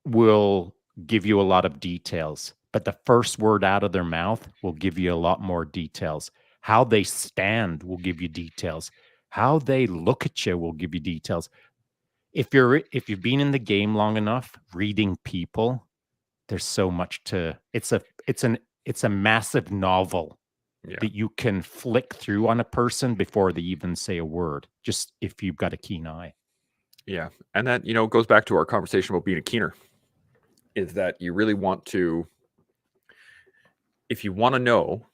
will give you a lot of details, but the first word out of their mouth will give you a lot more details. How they stand will give you details. How they look at you will give you details. If you've been in the game long enough, reading people, there's so much to it's a massive novel Yeah, that you can flick through on a person before they even say a word, just if you've got a keen eye. Yeah. And that, goes back to our conversation about being a keener, is that you really want to, if you want to know,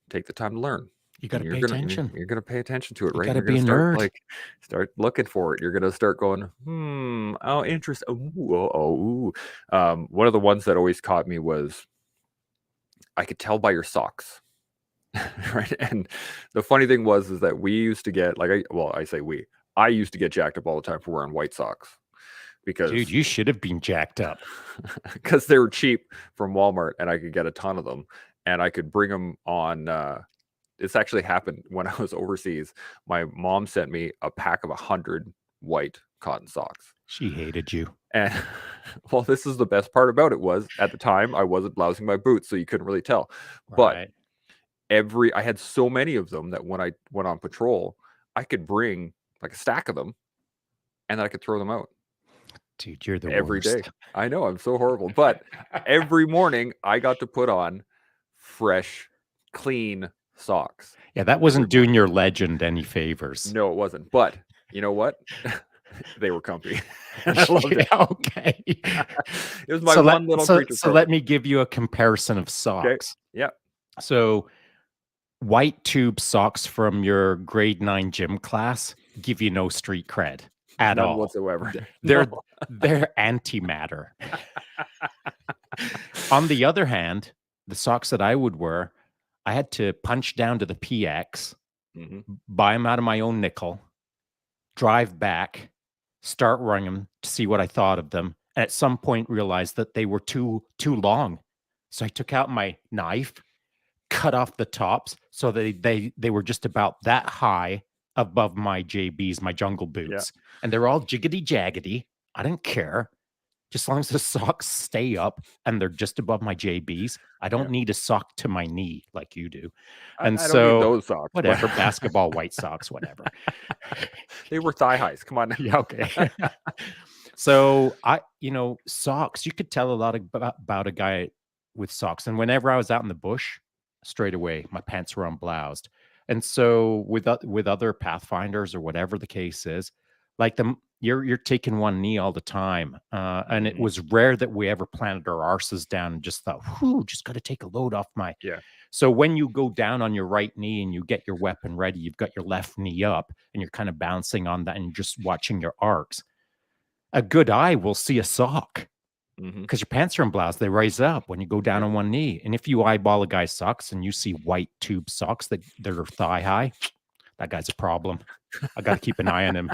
take the time to learn. You got And to pay attention. you're gonna pay attention to it, You right? got And to you're be gonna a nerd. start looking for it. You're gonna start going, oh, interest. Ooh. One of the ones that always caught me was, I could tell by your socks. Right. And the funny thing was is that we used to get I used to get jacked up all the time for wearing white socks Dude, because you should have been jacked up. because they were cheap from Walmart and I could get a ton of them and I could bring them on. This actually happened when I was overseas. My mom sent me a pack of 100 white cotton socks. She hated you. And well, this is the best part about it was at the time I wasn't blousing my boots, so you couldn't really tell. But Right. I had so many of them that when I went on patrol, I could bring like a stack of them and then I could throw them out Dude, you're the every day. worst. I know I'm so horrible, but every morning I got to put on fresh, clean socks. Yeah, that wasn't doing your legend any favors. No, it wasn't. But you know what? They were comfy. And I loved it. Okay. It was my one little creature So let me give you a comparison of socks. Yeah. So white tube socks from your grade 9 gym class give you no street cred at None all whatsoever. They're No. they're antimatter. On the other hand, the socks that I would wear, I had to punch down to the PX, buy them out of my own nickel, drive back, start running them to see what I thought of them, and at some point realized that they were too long. So I took out my knife, cut off the tops so they were just about that high above my JBs, my jungle boots. Yeah. And they're all jiggity jaggedy. I didn't care. Just as long as the socks stay up and they're just above my JBs, I don't need a sock to my knee like you do. And I don't need so, those socks. whatever, basketball white socks, whatever. They were thigh highs. Come on. Yeah, okay. So socks, you could tell a lot about a guy with socks. And whenever I was out in the bush, straight away, my pants were unbloused. And so with other Pathfinders or whatever the case is, like you're taking one knee all the time. And it was rare that we ever planted our arses down and just thought, whoo, just got to take a load off my. Yeah. So when you go down on your right knee and you get your weapon ready, you've got your left knee up and you're kind of bouncing on that and you're just watching your arcs. A good eye will see a sock because your pants are unbloused. They raise up when you go down on one knee. And if you eyeball a guy's socks and you see white tube socks that are thigh high, that guy's a problem. I got to keep an eye on him.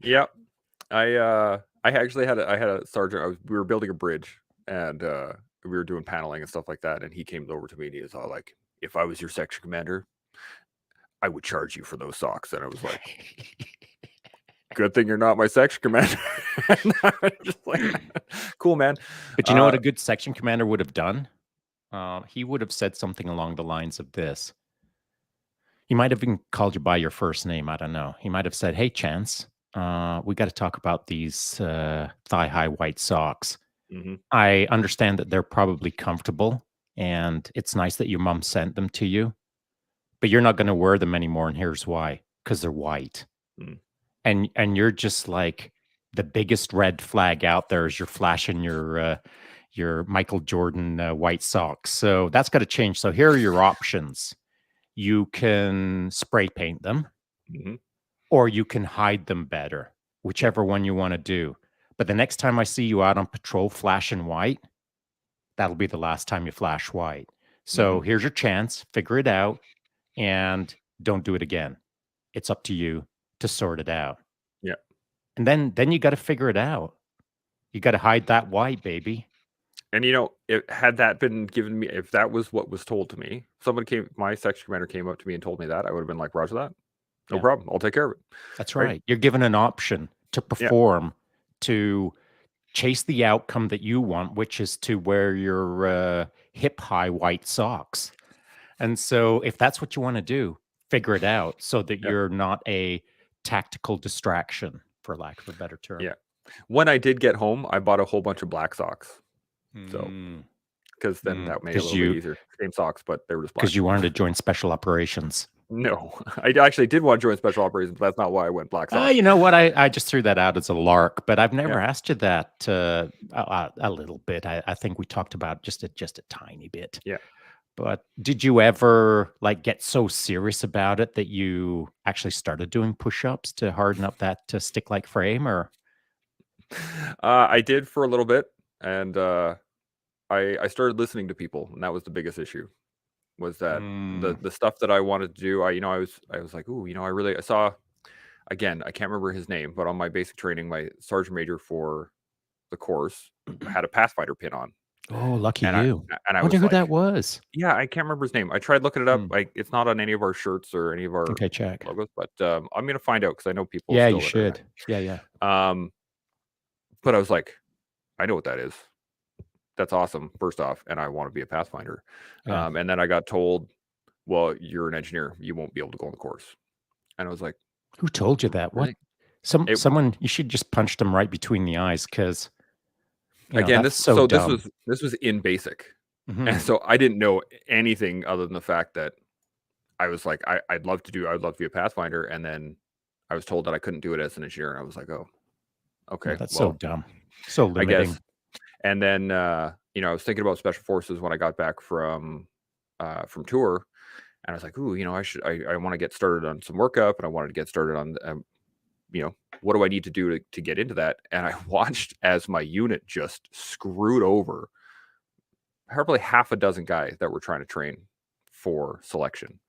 Yep. I actually had a sergeant. We were building a bridge and we were doing paneling and stuff like that. And he came over to me and he was all like, "If I was your section commander, I would charge you for those socks." And I was like, "Good thing you're not my section commander." Just like, cool, man. But you know what a good section commander would have done? He would have said something along the lines of this. He might have even called you by your first name. I don't know. He might have said, "Hey, Chance, we got to talk about these thigh-high white socks. I understand that they're probably comfortable, and it's nice that your mom sent them to you, but you're not going to wear them anymore, and here's why. Because they're white." And you're just like the biggest red flag out there as you're flashing your Michael Jordan white socks. So that's got to change. So here are your options. You can spray paint them, or you can hide them better, whichever one you want to do. But the next time I see you out on patrol flashing white, that'll be the last time you flash white. So here's your chance. Figure it out and don't do it again. It's up to you to sort it out. Yeah. And then you got to figure it out. You got to hide that white, baby. And had that been given me, if that was what was told to me, my section commander came up to me and told me that, I would have been like, "Roger that. No problem. I'll take care of it." That's right. You're given an option to perform, to chase the outcome that you want, which is to wear your hip-high white socks. And so if that's what you want to do, figure it out so that you're not a tactical distraction, for lack of a better term. Yeah. When I did get home, I bought a whole bunch of black socks. So, because then that made it a little bit easier. Same socks, but they were just black. Because you wanted to join special operations. No, I actually did want to join special operations, but that's not why I went Black Sox. You know what? I just threw that out as a lark, but I've Yeah, never asked you that a little bit. I think we talked about just a tiny bit. yeah. But did you ever like get so serious about it that you actually started doing push-ups to harden up that stick-like frame, or? I did for a little bit, and I started listening to people, and that was the biggest issue. Was that Mm. the stuff that I wanted to do? I was like, ooh, I saw again. I can't remember his name, but on my basic training, my sergeant major for the course had a Pathfinder pin on, Oh, lucky and I you. and I Wonder was who like, that was. yeah, I can't remember his name. I tried looking it up. Hmm. Like, it's not on any of our shirts or any of our Okay, check. logos, but I'm gonna find out because I know people Yeah, you still that are in should. Yeah, yeah, it. But I was like, I know what that is. That's awesome. First off, and I want to be a Pathfinder. yeah. And then I got told, well, you're an engineer. You won't be able to go on the course. And I was like, Who told you that? What? really? It Someone, you should just punch them right between the eyes, because again. that's This so so this dumb. was this was in basic, and Hmm. so I didn't know anything other than the fact that I was like, I'd love to be a Pathfinder, and then I was told that I couldn't do it as an engineer, and I was like, oh, Yeah, okay, that's so well, dumb. So I limiting. guess. And then I was thinking about special forces when I got back from tour, and I was like, ooh, I want to get started on some workup, and I wanted to get started on what do I need to do to get into that? And I watched as my unit just screwed over probably half a dozen guys that were trying to train for selection.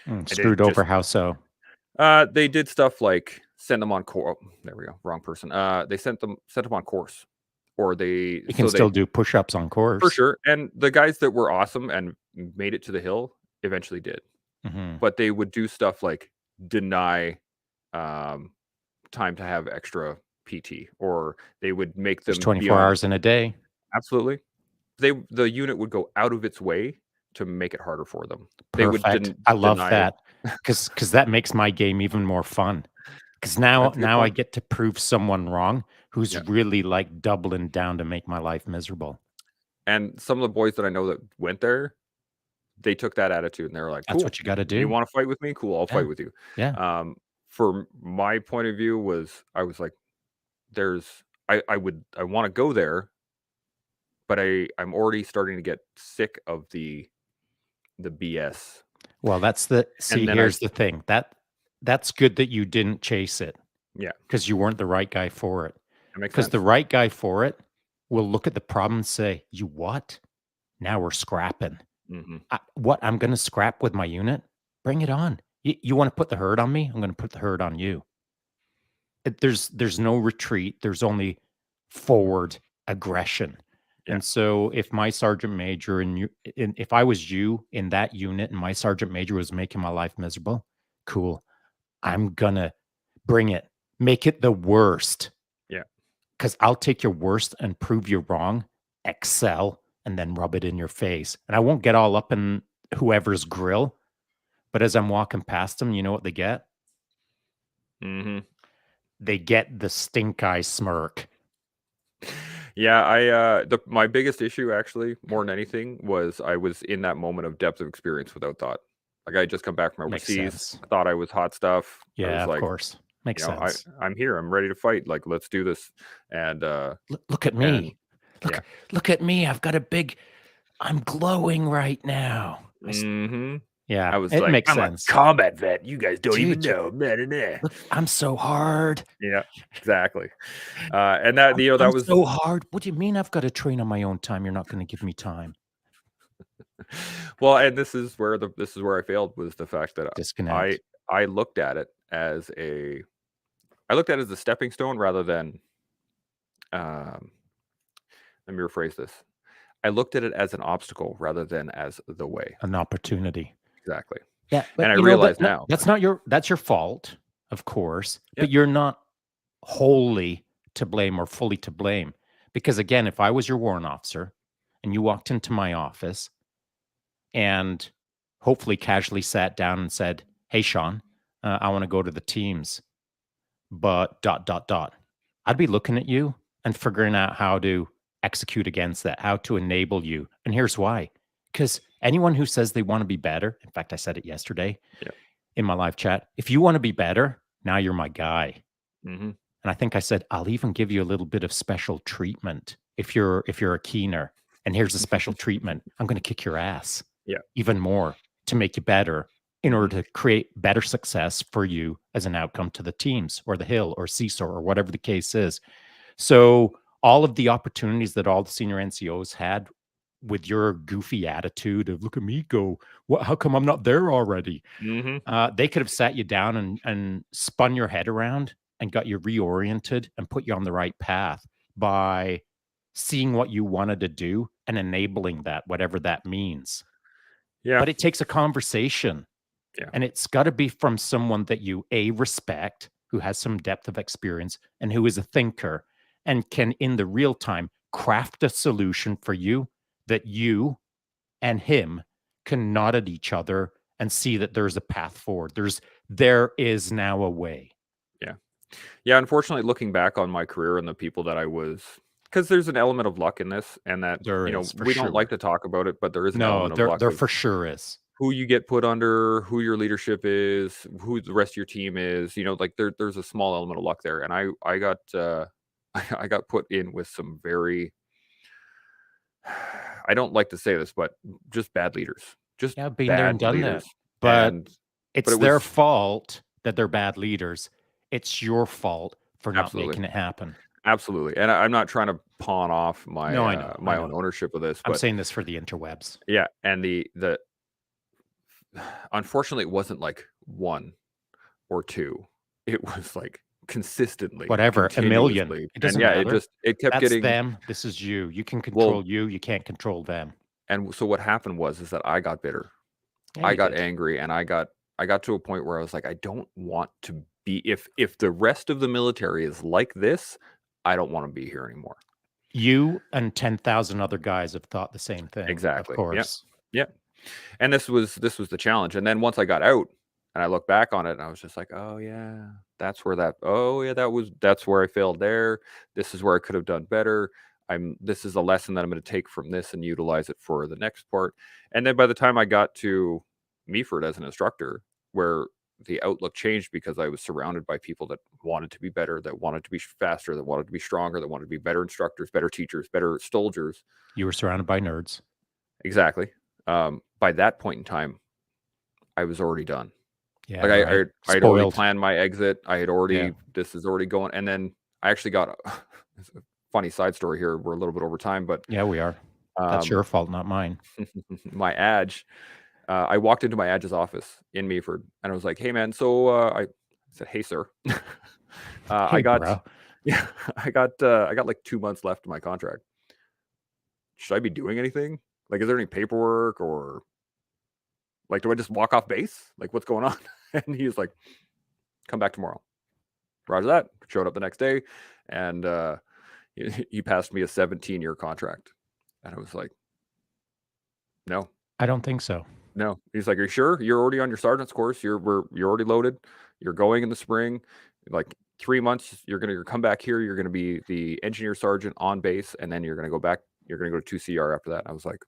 And it Screwed over just how so? they did stuff like send them on course. Oh, there we go, wrong person. They sent them on course, or they You can so they still do push-ups on for course. sure. And the guys that were awesome and made it to the hill eventually did, Hmm. but they would do stuff like deny um, time to have extra PT, or they would make There's them 24 beyond. hours in a day. Absolutely. The unit would go out of its way to make it harder for them. They would Perfect. I love deny. that, because that makes my game even more fun. Because now That's a good I point. get to prove someone wrong who's Yeah. really like doubling down to make my life miserable. And some of the boys that I know that went there, they took that attitude and they were like, That's "Cool, what you got to you do. want to fight with me? Cool, I'll Yeah, fight with you." yeah. Um, for my point of view I was like, "There's I want to go there, but I'm already starting to get sick of the BS." Well, see, And then I here's the thing. That's good that you didn't chase it, yeah, because you weren't the right guy for it. that makes Because the sense. right guy for it will look at the problem and say, "You what? Now we're scrapping. Hmm. What? I'm going to scrap with my unit? Bring it on. You want to put the hurt on me? I'm going to put the hurt on you." There's no retreat. There's only forward aggression. Yeah. And so if my sergeant major if I was you in that unit and my sergeant major was making my life miserable, cool. I'm gonna bring it. Make it the worst, Yeah. because I'll take your worst and prove you wrong, excel, and then rub it in your face. And I won't get all up in whoever's grill, but as I'm walking past them, you know what they get? Hmm. They get the stink eye smirk. Yeah, my biggest issue actually, more than anything, was I was in that moment of depth of experience without thought. Like, I had just come back from Makes overseas. sense. I thought I was hot stuff. I Yeah, was of like, course. Makes sense. I'm here. I'm ready to fight. Like, let's do this. And Look at and me. yeah. Look at me. I'm glowing right now. Hmm. Yeah, I was it like, makes I'm a sense. combat vet. You guys don't even Dude, know. Nah, nah, nah. look, I'm so hard. Yeah, exactly. And that I'm that was so hard. What do you mean I've got to train on my own time? You're not going to give me time. well, and this is where I failed, was the fact that I Disconnect. I looked at it as a I looked at it as a stepping stone rather than um let me rephrase this. I looked at it as an obstacle rather than as the way. An opportunity. Exactly. Yeah, And but I realize no, now. that's your fault, of course, Yeah. but you're not wholly to blame or fully to blame. Because again, if I was your warrant officer and you walked into my office and hopefully casually sat down and said, "Hey, Shaun, I want to go to the teams, but dot, dot, dot." I'd be looking at you and figuring out how to execute against that, how to enable you. And here's why. Because anyone who says they want to be better, in fact, I said it yesterday, Yeah. in my live chat, if you want to be better, now you're my guy. Mm-hmm. And I think I said, I'll even give you a little bit of special treatment if you're a keener. And here's a special treatment. I'm going to kick your ass Yeah. even more to make you better in Mm-hmm. order to create better success for you as an outcome to the teams or the hill or seesaw or whatever the case is. So all of the opportunities that all the senior NCOs had with your goofy attitude of look at me go, what, how come I'm not there already? Mm-hmm. They could have sat you down and spun your head around and got you reoriented and put you on the right path by seeing what you wanted to do and enabling that, whatever that means. Yeah. But it takes a conversation. Yeah. And it's got to be from someone that you respect, who has some depth of experience and who is a thinker and can, in the real time, craft a solution for you that you and him can nod at each other and see that there's a path forward. There is now a way. Yeah. Yeah. Unfortunately, looking back on my career and the people that I was, because there's an element of luck in this, and that, There is, for we don't like sure. to talk about it, but there is an No, element of luck there of for sure is. who you get put under, who your leadership is, who the rest of your team is. Like there's a small element of luck there, and I got I got put in with some very, I don't like to say this, but just bad leaders, just Yeah, been there and bad done leaders, that. But and it's it their was fault that they're bad leaders. It's your fault for not absolutely. making it happen. Absolutely, and I'm not trying to pawn off my No, I know. I my own know. ownership of this, I'm but saying this for the interwebs. yeah, and the unfortunately, it wasn't like 1 or 2. It was like consistently, Whatever, a million. continuously, It and doesn't yeah, matter. it kept That's getting them. This is you. You can well, control you. You can't control them. and so what happened is that I got bitter. Yeah, I you got did. angry, and I got to a point where I was like, I don't want to be if the rest of the military is like this, I don't want to be here anymore. You and 10,000 other guys have thought the same thing, of Exactly. Yep. course. Yep. And this was the challenge. And then once I got out and I look back on it, and I was just like, oh yeah, oh yeah, that's where I failed there. This is where I could have done better. This is a lesson that I'm going to take from this and utilize it for the next part. And then by the time I got to Meaford as an instructor, where the outlook changed because I was surrounded by people that wanted to be better, that wanted to be faster, that wanted to be stronger, that wanted to be better instructors, better teachers, better soldiers. You were surrounded by nerds. Exactly. By that point in time, I was already done. Yeah, Like right. I'd already Spoiled. planned my exit. I had already Yeah. This is already going, and then I actually got it's a funny side story here. We're a little bit over time, but Yeah, we are. That's your fault, not mine. my adj, I walked into my adj's office in Meaford, and I was like, "Hey, man." So I said, "Hey, sir." I Hey, got bro. yeah, I got like 2 months left in my contract. Should I be doing anything? Like, is there any paperwork, or like, do I just walk off base? Like, what's going on? And he was like, come back tomorrow. Roger that. Showed up the next day, and he passed me a 17-year contract. And I was like, no, I don't think so. no. He's like, are you sure? You're already on your sergeant's course. You're already loaded. You're going in the spring. Like 3 months, you're gonna come back here. You're gonna be the engineer sergeant on base, and then you're gonna go back. You're gonna go to 2CR after that. And I was like,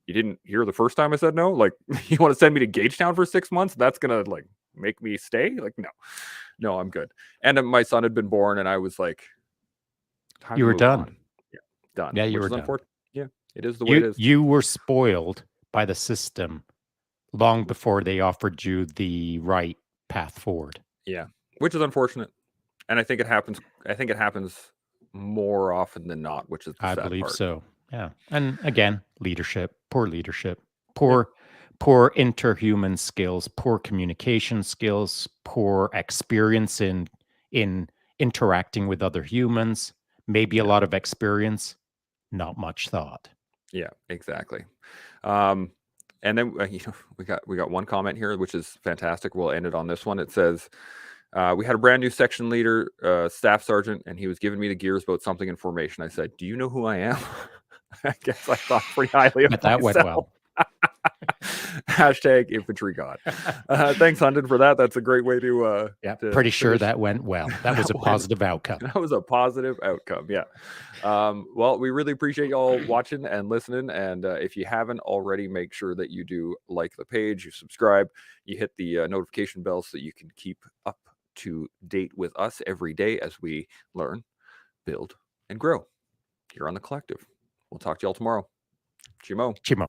you didn't hear the first time I said no? Like, you want to send me to Gagetown for 6 months? That's gonna like make me stay? Like, no, I'm good. And my son had been born, and I was like, time You to were move done. on. Yeah, done. Yeah, you Which were is done. unfortunate. Yeah, it is the way it is. You were spoiled by the system long before they offered you the right path forward. Yeah, which is unfortunate. And I think it happens. I think it happens more often than not, which is the I sad believe part. so. Yeah. And again, leadership, Yeah. poor interhuman skills, poor communication skills, poor experience in interacting with other humans, maybe a Yeah. lot of experience, not much thought. Yeah, exactly. And then we got one comment here, which is fantastic. We'll end it on this one. It says, we had a brand new section leader, staff sergeant, and he was giving me the gears about something in formation. I said, do you know who I am? I guess I thought pretty highly of But that went myself. well. Hashtag Infantry God. Thanks, Hunden, for that. That's a great way to Yeah, to pretty sure finish. that went well. That was a positive outcome. That was a positive outcome. Yeah. Well, we really appreciate y'all watching and listening. And if you haven't already, make sure that you do like the page, you subscribe, you hit the notification bell so that you can keep up to date with us every day as we learn, build, and grow here on The Collective. We'll talk to y'all tomorrow. Chimo. Chimo.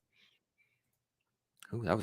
Ooh, that was